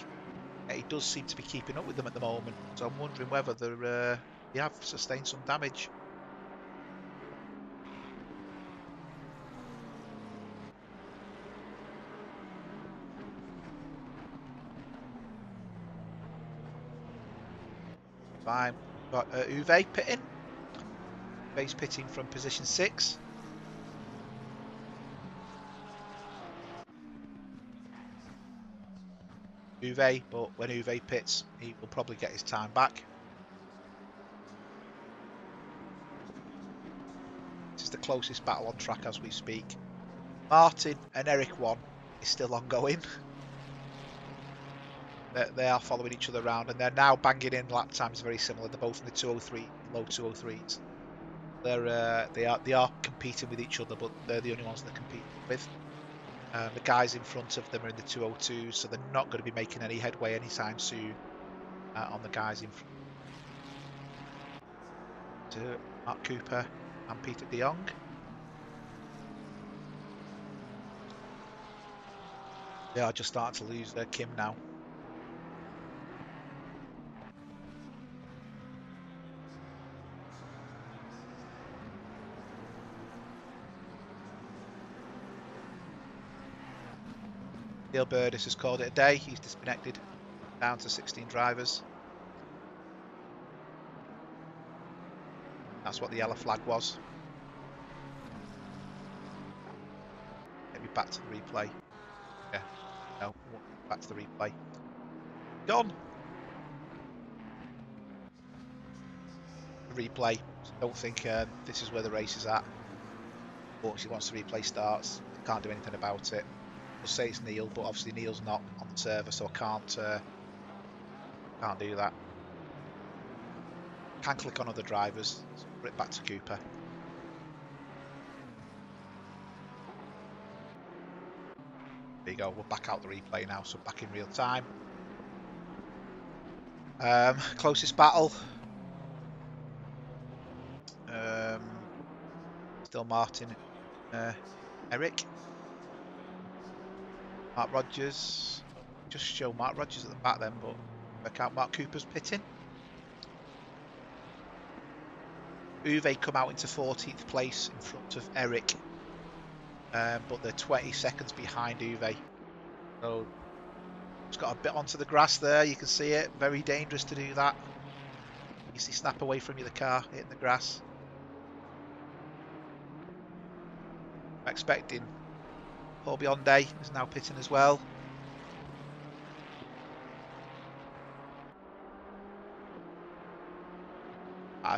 Speaker 1: He does seem to be keeping up with them at the moment, so I'm wondering whether they have sustained some damage. Fine. Got Uwe pitting. Uwe's pitting from position 6. Uwe, but when Uwe pits, he will probably get his time back. This is the closest battle on track as we speak. Martin and Eric 1 is still ongoing. They are following each other around, and they're now banging in lap times very similar. They're both in the 2:03, low 2:03s. They are competing with each other, but they're the only ones they're competing with. The guys in front of them are in the 2:02s, so they're not going to be making any headway anytime soon on the guys in front. To Mark Cooper and Peter de Jong. They are just starting to lose their Kim now. Neil Burdis has called it a day. He's disconnected, down to 16 drivers. That's what the yellow flag was. Maybe back to the replay. Yeah, no, back to the replay. Gone. The replay. Don't think this is where the race is at. Unfortunately, once the replay starts, can't do anything about it. We'll say it's Neil, but obviously Neil's not on the server, so I can't do that. Can click on other drivers. So put it back to Cooper. There you go. We're back out the replay now, so back in real time. Closest battle. still Martin, Eric, Mark Rogers. Just show Mark Rogers at the back then, but work out Mark Cooper's pitting. Uwe come out into 14th place in front of Eric, but they're 20 seconds behind Uwe. So it's got a bit onto the grass there. You can see it. Very dangerous to do that. Easy snap away from you, the car hitting the grass. I'm expecting Paul Bionday is now pitting as well.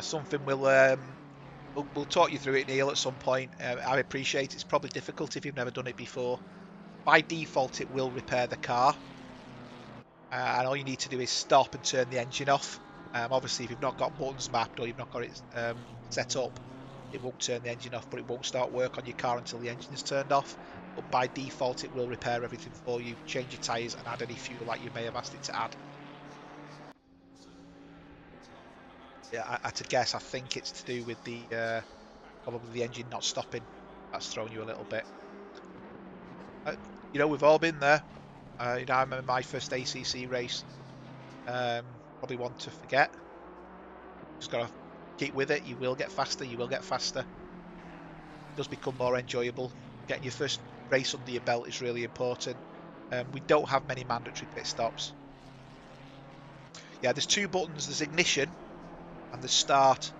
Speaker 1: Something we'll talk you through it, Neil, at some point. I appreciate it's probably difficult if you've never done it before. By default, it will repair the car, and all you need to do is stop and turn the engine off. Obviously, if you've not got buttons mapped or you've not got it set up, it won't turn the engine off, but it won't start work on your car until the engine is turned off. But by default, it will repair everything for you, change your tyres and add any fuel like you may have asked it to add. Yeah, I to guess, I think it's to do with the probably the engine not stopping. That's thrown you a little bit. You know, we've all been there. You know, I remember my first ACC race. Probably one to forget. Just gotta keep with it. You will get faster. You will get faster. It does become more enjoyable. Getting your first race under your belt is really important. We don't have many mandatory pit stops. Yeah, there's two buttons. There's ignition and there's start.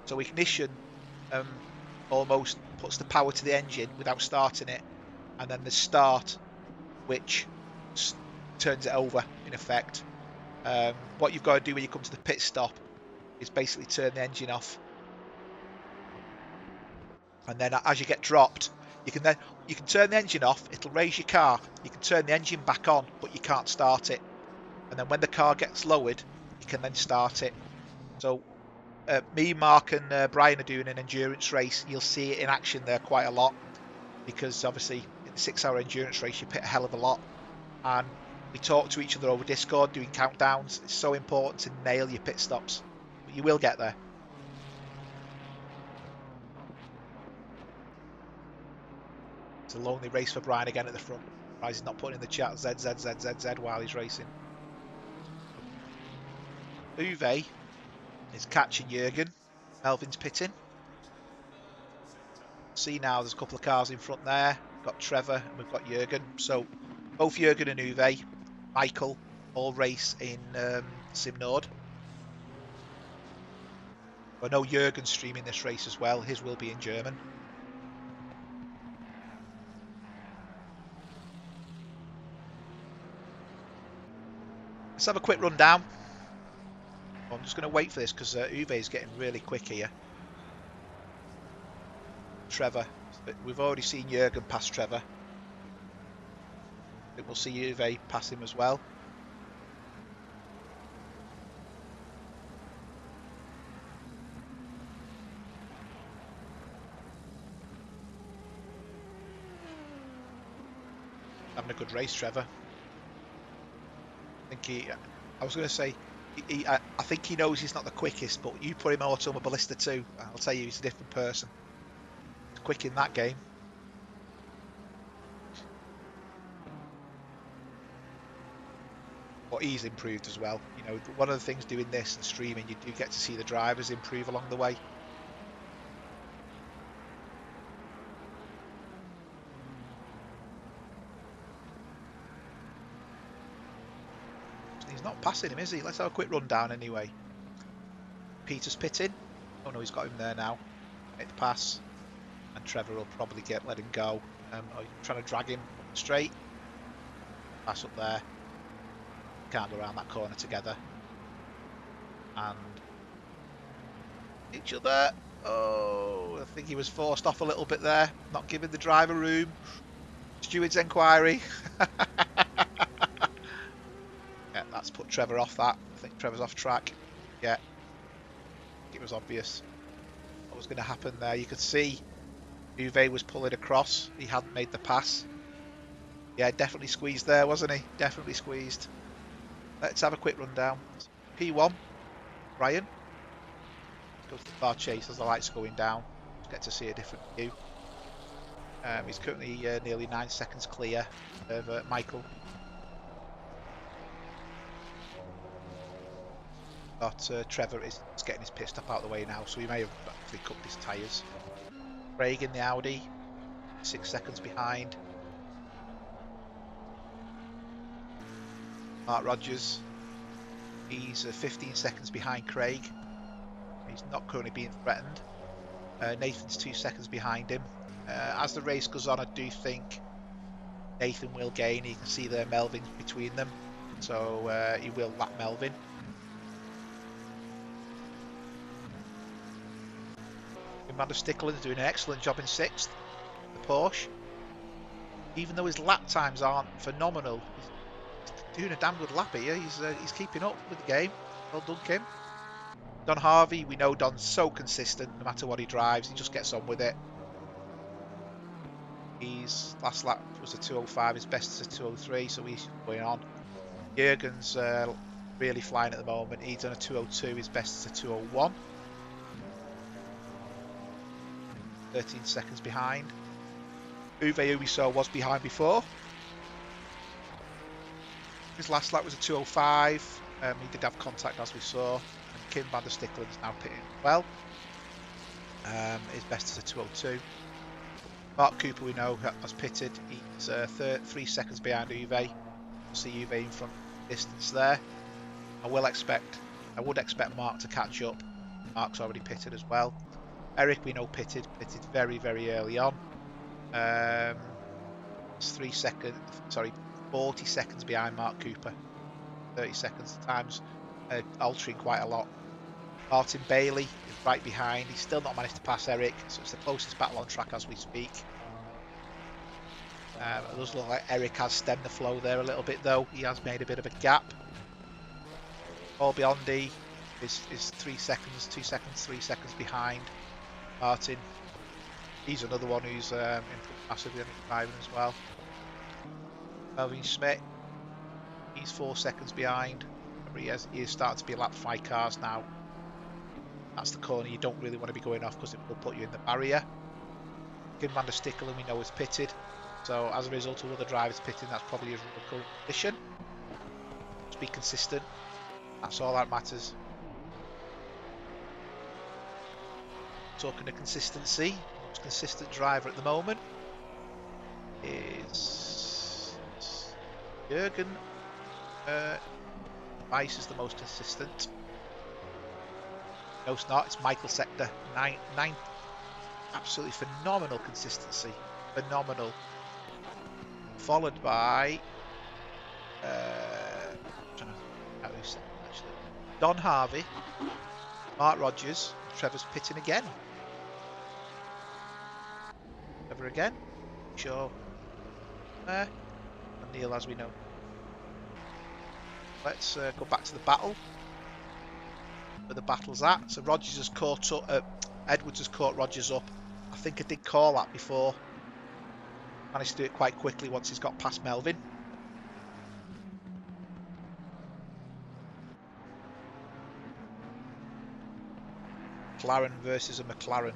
Speaker 1: So ignition almost puts the power to the engine without starting it, and then the start, which turns it over in effect. What you've got to do when you come to the pit stop is basically turn the engine off, and then as you get dropped, you can turn the engine off. It'll raise your car. You can turn the engine back on, but you can't start it. And then when the car gets lowered, you can then start it. So me, Mark, and Brian are doing an endurance race. You'll see it in action there quite a lot, because obviously in the 6-hour endurance race you pit a hell of a lot, and we talk to each other over Discord doing countdowns. It's so important to nail your pit stops, but you will get there. It's a lonely race for Brian again at the front. He's not putting in the chat ZZZZZ while he's racing. Uwe is catching Jürgen. Melvin's pitting. See now, there's a couple of cars in front there. We've got Trevor and we've got Jürgen. So both Jürgen and Uwe, Michael, all race in Simnord. I know Jürgen's streaming this race as well. His will be in German. Let's have a quick run down. I'm just going to wait for this because Uwe is getting really quick here. Trevor. We've already seen Jürgen pass Trevor. I think we'll see Uwe pass him as well. Having a good race, Trevor. I was going to say, I think he knows he's not the quickest, but you put him auto a ballista too, I'll tell you, he's a different person. He's quick in that game. But he's improved as well. You know, one of the things doing this and streaming, you do get to see the drivers improve along the way. He's not passing him, is he? Let's have a quick rundown anyway. Peter's pitting. Oh no, he's got him there now. Make the pass. And Trevor will probably let him go. Trying to drag him straight. Pass up there. Can't go around that corner together. And each other. Oh, I think he was forced off a little bit there. Not giving the driver room. Steward's inquiry. Yeah, that's put Trevor off that. I think Trevor's off track. Yeah. It was obvious what was going to happen there. You could see Uwe was pulling across. He hadn't made the pass. Yeah, definitely squeezed there, wasn't he? Definitely squeezed. Let's have a quick rundown. P1, Ryan. Go to the far chase as the light's going down. get to see a different view. He's currently nearly 9 seconds clear of Michael. But Trevor is getting his pit stop out of the way now, so he may have actually cut his tyres. Craig in the Audi, 6 seconds behind. Mark Rogers, he's 15 seconds behind Craig. He's not currently being threatened. Nathan's 2 seconds behind him. As the race goes on, I do think Nathan will gain. You can see there Melvin's between them, so he will lap Melvin. Amanda Stickland's doing an excellent job in 6th, the Porsche. Even though his lap times aren't phenomenal, he's doing a damn good lap here. He's keeping up with the game. Well done, Kim. Don Harvey, we know Don's so consistent. No matter what he drives, he just gets on with it. His last lap was a 2:05. His best is a 2:03, so he's going on. Jürgen's really flying at the moment. He's done a 2:02. His best is a 2:01. 13 seconds behind. Uwe, who we saw, was behind before. His last lap was a 2:05. He did have contact, as we saw. And Kim van der Stickland is now pitting well. His best is a 2:02. Mark Cooper, we know, has pitted. He's 3 seconds behind Uwe. You'll see Uwe in front distance there. I would expect Mark to catch up. Mark's already pitted as well. Eric, we know, pitted very, very early on. It's 40 seconds behind Mark Cooper. 30 seconds. The time's altering quite a lot. Martin Bailey is right behind. He's still not managed to pass Eric, so it's the closest battle on track as we speak. It does look like Eric has stemmed the flow there a little bit, though. He has made a bit of a gap. Paul Biondi is 3 seconds, 2 seconds, 3 seconds behind Martin. He's another one who's improved massively on his driving as well. Melvin Schmidt, he's 4 seconds behind. He is starting to be lapped 5 cars now. That's the corner you don't really want to be going off because it will put you in the barrier. Kim van der Stickelen, we know, is pitted. So as a result of other drivers pitting, that's probably his current position. Just be consistent. That's all that matters. Talking of consistency, the most consistent driver at the moment is Jürgen. Weiss is the most consistent. No, it's not. It's Michael Sector. 9. Absolutely phenomenal consistency. Phenomenal. Followed by Don Harvey, Mark Rogers, Trevor's pitting again. Trevor again. Sure. And Neil, as we know. Let's go back to the battle. Where the battle's at. So Rogers has caught up. Edwards has caught Rogers up. I think I did call that before. Managed to do it quite quickly once he's got past Melvin. McLaren versus a McLaren.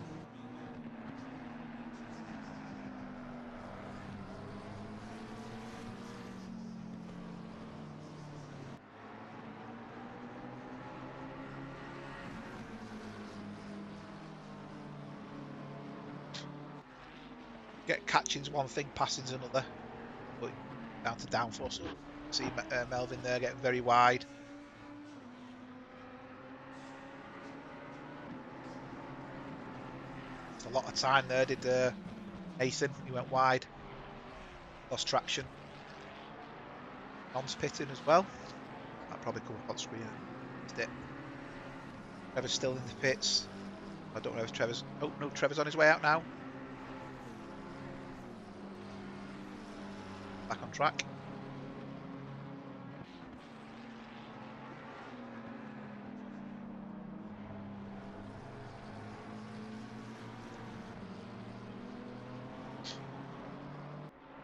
Speaker 1: Catching's one thing, passing's another. But down to downforce. See Melvin there getting very wide. It's a lot of time there, did Nathan. He went wide. Lost traction. Tom's pitting as well. That probably come up on screen. Missed it. Trevor's still in the pits. I don't know if Trevor's... Oh, no, Trevor's on his way out now. Back on track.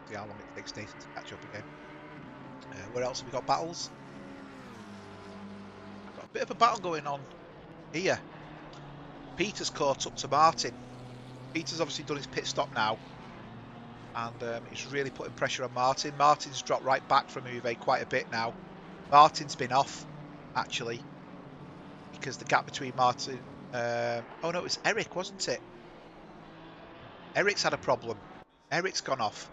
Speaker 1: See how long it takes Nathan to catch up again. Where else have we got battles? Got a bit of a battle going on here. Peter's caught up to Martin. Peter's obviously done his pit stop now, and he's really putting pressure on Martin. Martin's dropped right back from Uwe quite a bit now. Martin's been off, actually, because the gap between Martin... oh no, it was Eric, wasn't it? Eric's had a problem. Eric's gone off.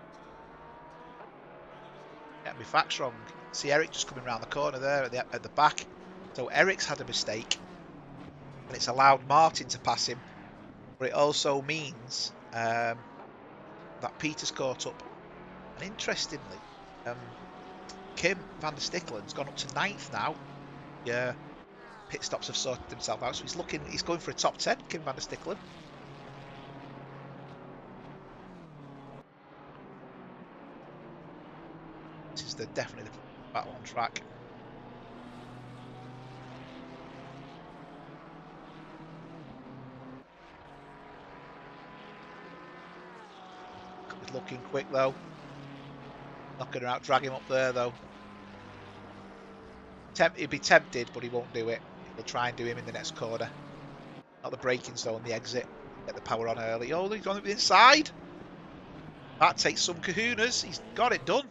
Speaker 1: Getting my facts wrong. See Eric just coming around the corner there at the back. So Eric's had a mistake, and it's allowed Martin to pass him. But it also means that Peter's caught up. And interestingly, Kim van der Sticklen's gone up to 9th now. Yeah, pit stops have sorted himself out, so he's going for a top 10, Kim van der Sticklen. This is definitely the battle on track. He's looking quick though. Not going to out drag him up there though. He'd be tempted, but he won't do it. He'll try and do him in the next corner. Not the braking zone, the exit. Get the power on early. Oh, he's on the inside. That takes some kahunas. He's got it done.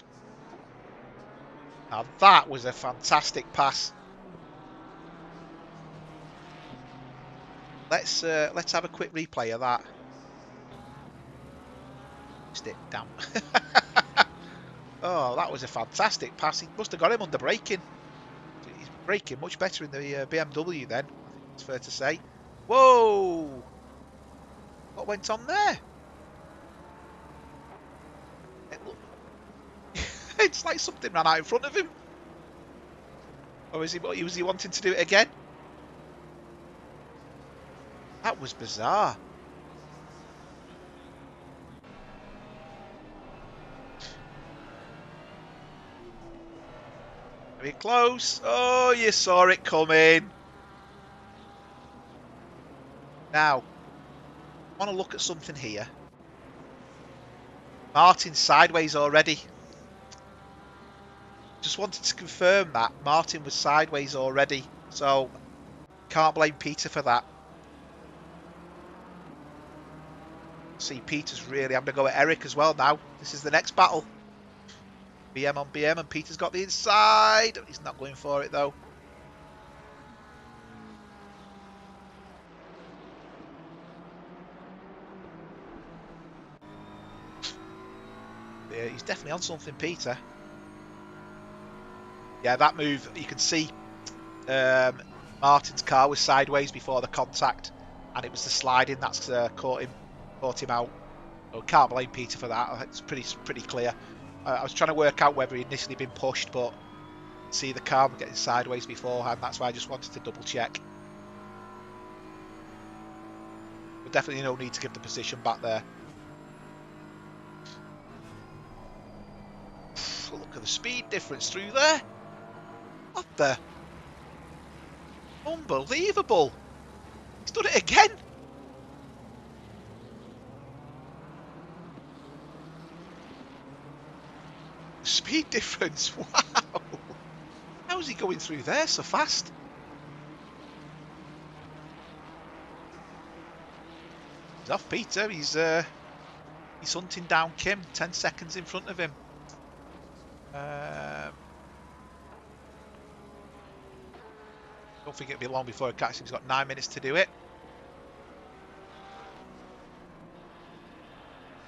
Speaker 1: Now that was a fantastic pass. Let's have a quick replay of that. Missed it, damn. Oh, that was a fantastic pass. He must have got him under braking. He's braking much better in the BMW then, it's fair to say. Whoa! What went on there? It's like something ran out in front of him. Or was he wanting to do it again? That was bizarre. Very close. Oh, you saw it coming. Now, I want to look at something here. Martin's sideways already. Just wanted to confirm that Martin was sideways already, so can't blame Peter for that. See, Peter's really having to go at Eric as well now. This is the next battle. BM on BM, and Peter's got the inside. He's not going for it though. Yeah, he's definitely on something, Peter. Yeah, that move, you can see Martin's car was sideways before the contact, and it was the sliding that's caught him out. So can't blame Peter for that. It's pretty clear. I was trying to work out whether he'd initially been pushed, but see the car getting sideways beforehand. That's why I just wanted to double check. But definitely no need to give the position back there. Look at the speed difference through there. What the? Unbelievable. He's done it again. Speed difference. Wow. How is he going through there so fast? He's off Peter. He's hunting down Kim. 10 seconds in front of him. Don't think it'll be long before it catches him. He's got 9 minutes to do it.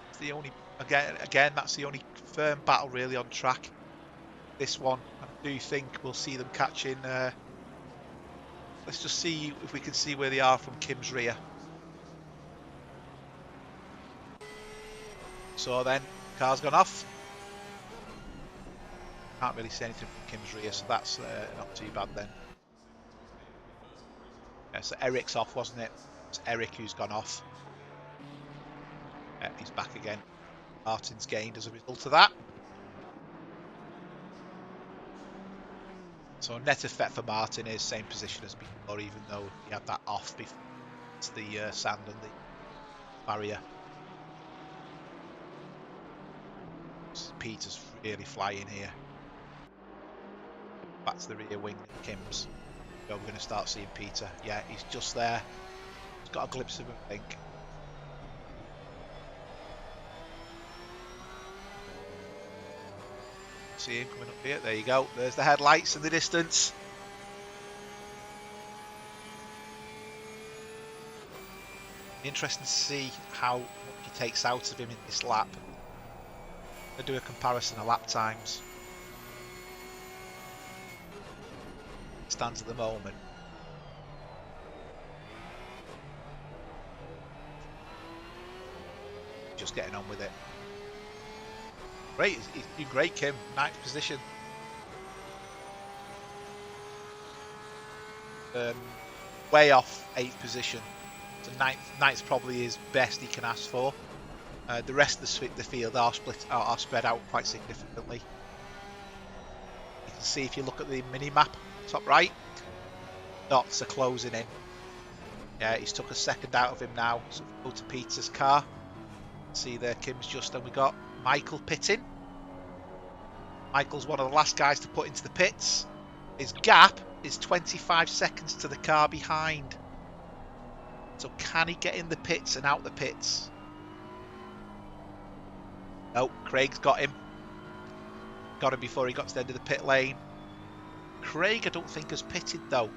Speaker 1: It's the only again that's the only firm battle really on track. This one, I do think we'll see them catching. Let's just see if we can see where they are from Kim's rear. So then, car's gone off. Can't really see anything from Kim's rear, so that's not too bad then. Yeah, so Eric's off, wasn't it? It's Eric who's gone off. Yeah, he's back again. Martin's gained as a result of that. So net effect for Martin is same position as before, even though he had that off before it's the sand and the barrier. Peter's really flying here. Back to the rear wing of Kim's. So we're going to start seeing Peter. Yeah, he's just there. He's got a glimpse of him, I think. See him coming up here. There you go. There's the headlights in the distance. Interesting to see how much he takes out of him in this lap. I'll do a comparison of lap times. Stands at the moment. Just getting on with it. Great, he's doing great, Kim. Ninth position. Way off 8th position. So ninth's probably his best he can ask for. The rest of the field are spread out quite significantly. You can see if you look at the mini map, top right, dots are closing in. Yeah, he's took a second out of him now. So go to Peter's car. See there, Kim's just done. We got Michael pitting. Michael's one of the last guys to put into the pits. His gap is 25 seconds to the car behind. So can he get in the pits and out the pits? No, Craig's got him. Got him before he got to the end of the pit lane. Craig I don't think has pitted though.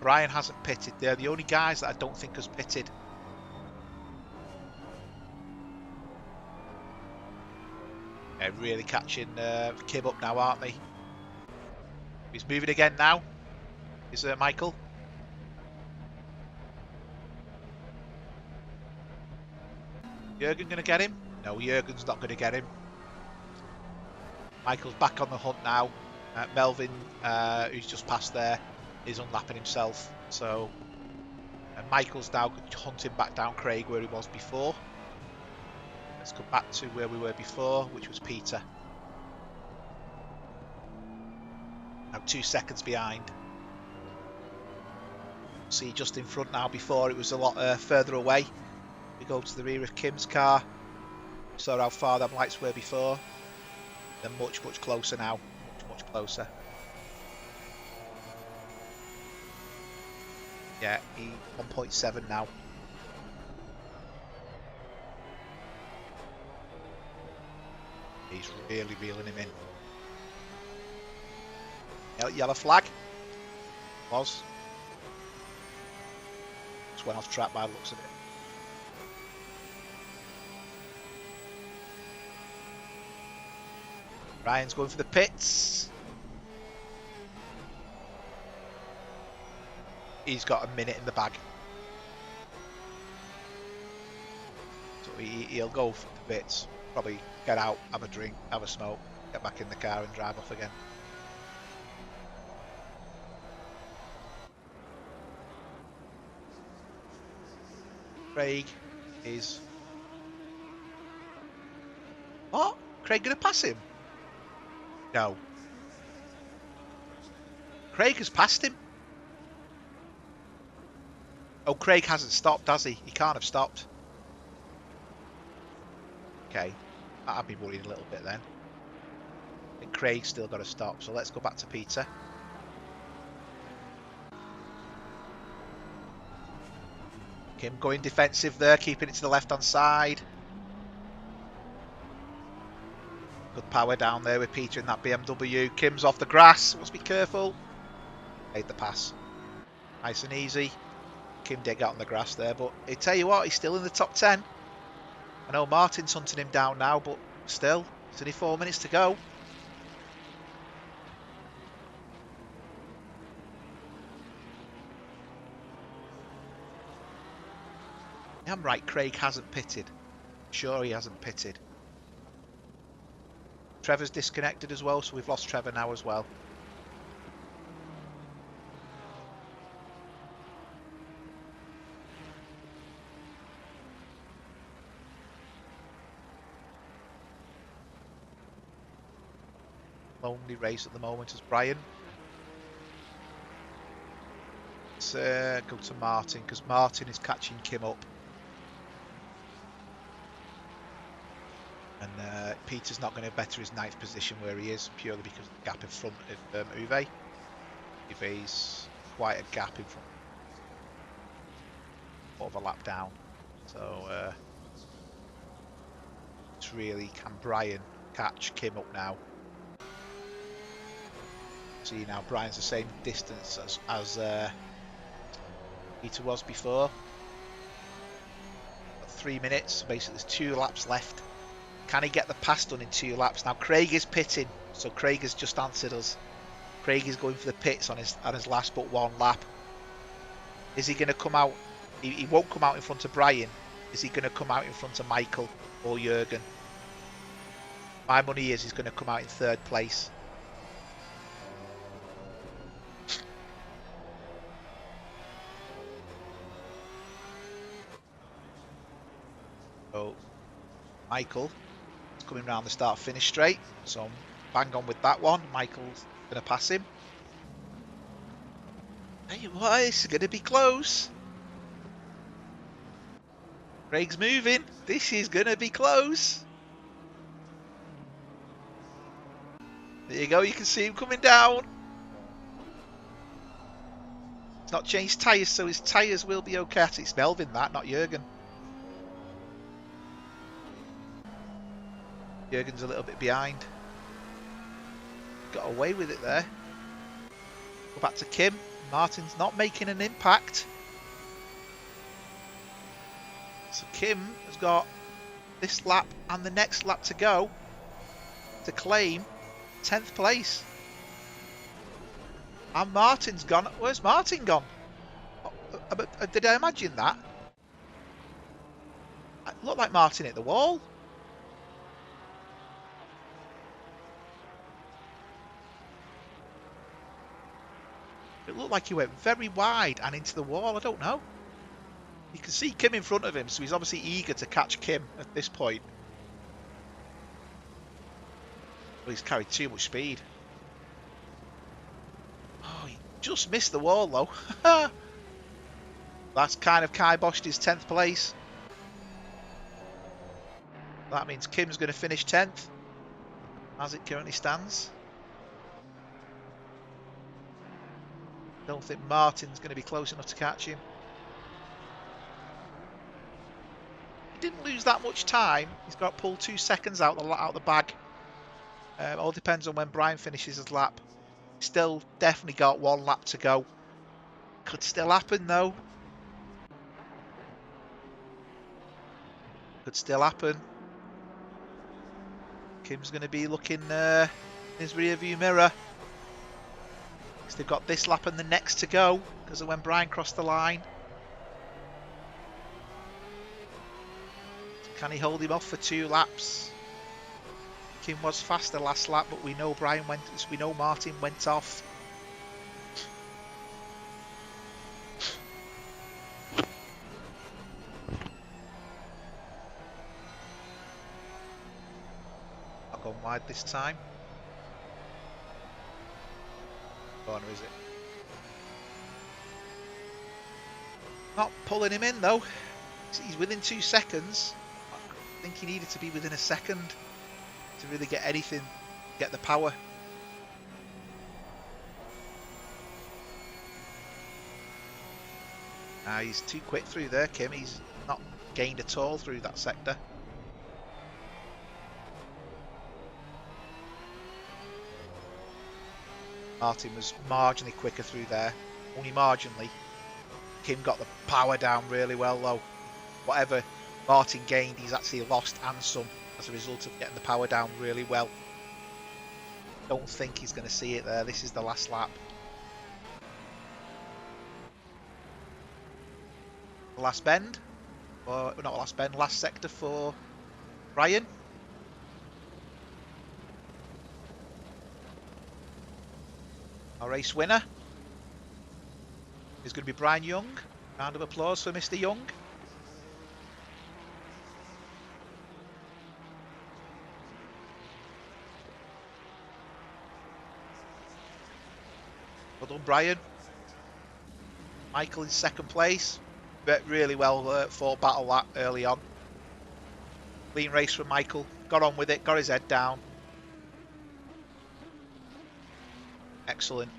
Speaker 1: Brian hasn't pitted. They're the only guys that I don't think has pitted. They're really catching Kim up now, aren't they? He's moving again now. Is Michael? Jürgen going to get him? No, Jürgen's not going to get him. Michael's back on the hunt now. Melvin, who's just passed there, is unlapping himself. So Michael's now hunting back down Craig where he was before. Let's go back to where we were before, which was Peter. Now 2 seconds behind. See just in front now. Before it was a lot further away. We go to the rear of Kim's car. Saw how far them lights were before. They're much closer now. Much closer. Yeah, 1.7 now. He's really reeling him in. Yellow flag. Was. Just went off track by the looks of it. Ryan's going for the pits. He's got a minute in the bag. So he'll go for the pits. Probably get out, have a drink, have a smoke, get back in the car and drive off again. Craig is... What? Craig going to pass him? No. Craig has passed him. Oh, Craig hasn't stopped, has he? He can't have stopped. Okay. I'd be worried a little bit then. I think Craig's still got to stop, so let's go back to Peter. Kim going defensive there, keeping it to the left-hand side. Good power down there with Peter in that BMW. Kim's off the grass. Must be careful. Made the pass. Nice and easy. Kim did get on the grass there, but I tell you what, he's still in the top 10. I know Martin's hunting him down now, but still, it's only 4 minutes to go. I'm right, Craig hasn't pitted. Sure, he hasn't pitted. Trevor's disconnected as well, so we've lost Trevor now as well. Lonely race at the moment as Brian. Let's go to Martin, because Martin is catching Kim up. And Peter's not going to better his 9th position where he is, purely because of the gap in front of Uwe. Uwe's quite a gap in front. Of a lap down. So it's really, can Brian catch Kim up now? See now, Brian's the same distance as Peter was before. Got 3 minutes, basically there's 2 laps left. Can he get the pass done in 2 laps? Now Craig is pitting, so Craig has just answered us. Craig is going for the pits on his last but 1 lap. Is he going to come out? He won't come out in front of Brian. Is he going to come out in front of Michael or Jürgen? My money is he's going to come out in 3rd place. So Michael is coming round the start-finish straight. So I'm bang on with that one. Michael's going to pass him. Hey, what? It's going to be close. Craig's moving. This is going to be close. There you go. You can see him coming down. He's not changed tyres, so his tyres will be okay. It's Melvin, that, not Jürgen. Jürgen's a little bit behind. Got away with it there. Go back to Kim. Martin's not making an impact. So Kim has got this lap and the next lap to go to claim 10th place. And Martin's gone. Where's Martin gone? Did I imagine that? It looked like Martin hit the wall. It looked like he went very wide and into the wall. I don't know. You can see Kim in front of him, so he's obviously eager to catch Kim at this point. But he's carried too much speed. Oh, he just missed the wall though. That's kind of kiboshed his 10th place. That means Kim's going to finish 10th, as it currently stands. Don't think Martin's going to be close enough to catch him. He didn't lose that much time. He's got to pull 2 seconds out the bag. All depends on when Brian finishes his lap. Still definitely got 1 lap to go. Could still happen though. Could still happen. Kim's going to be looking in his rear view mirror. They've got this lap and the next to go because of when Brian crossed the line. Can he hold him off for 2 laps? Kim was faster last lap, but we know Martin went off. Not gone wide this time. Corner, is it? Not pulling him in though. He's within 2 seconds. I think he needed to be within a second to really get anything, get the power. He's too quick through there, Kim. He's not gained at all through that sector. Martin was marginally quicker through there, only marginally. Kim got the power down really well though. Whatever Martin gained, he's actually lost and some as a result of getting the power down really well. Don't think he's going to see it there. This is the last lap. Last bend, or not last bend, last sector for Brian. Our race winner is going to be Brian Young. Round of applause for Mr. Young. Well done, Brian. Michael in 2nd place. But really well fought battle that early on. Clean race from Michael. Got on with it, got his head down. Excellent.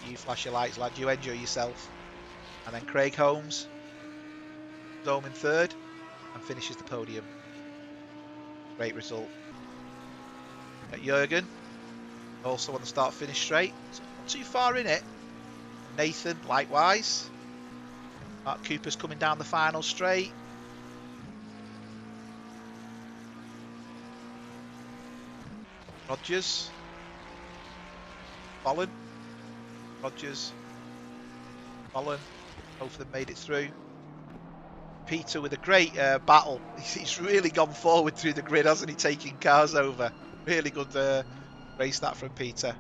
Speaker 1: You flash your lights, lad. You enjoy yourself. And then Craig Holmes. Home in 3rd. and finishes the podium. Great result. Jürgen, also on the start-finish straight, so not too far in it. Nathan, likewise. Mark Cooper's coming down the final straight. Rogers. Bolin. Rogers. Bolin. Both of them made it through. Peter with a great battle. He's really gone forward through the grid, hasn't he? Taking cars over. Really good race that from Peter.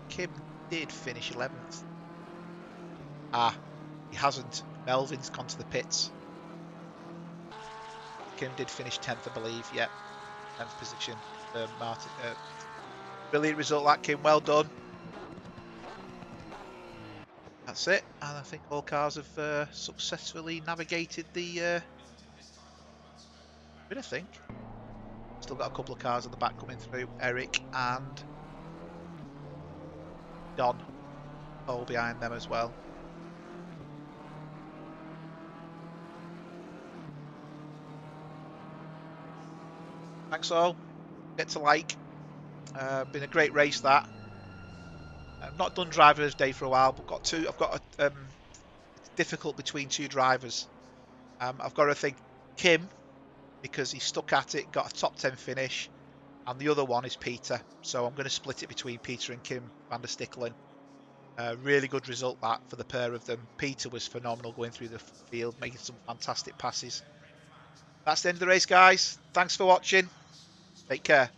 Speaker 1: Kim did finish 11th. He hasn't. Melvin's gone to the pits. Kim did finish 10th, I believe. Yep, 10th position. Martin. Brilliant result, that Kim. Well done. That's it. And I think all cars have successfully navigated the grid, I think. Still got a couple of cars at the back coming through. Eric and Don all behind them as well. Thanks all. Get to like. Been a great race that. I've not done driver's day for a while, but got two. I've got a, it's difficult between two drivers. I've got to think Kim, because he stuck at it, got a top 10 finish, and the other one is Peter. So I'm going to split it between Peter and Kim van der Stickelen. Really good result that for the pair of them. Peter was phenomenal going through the field, making some fantastic passes. That's the end of the race, guys. Thanks for watching. Take care.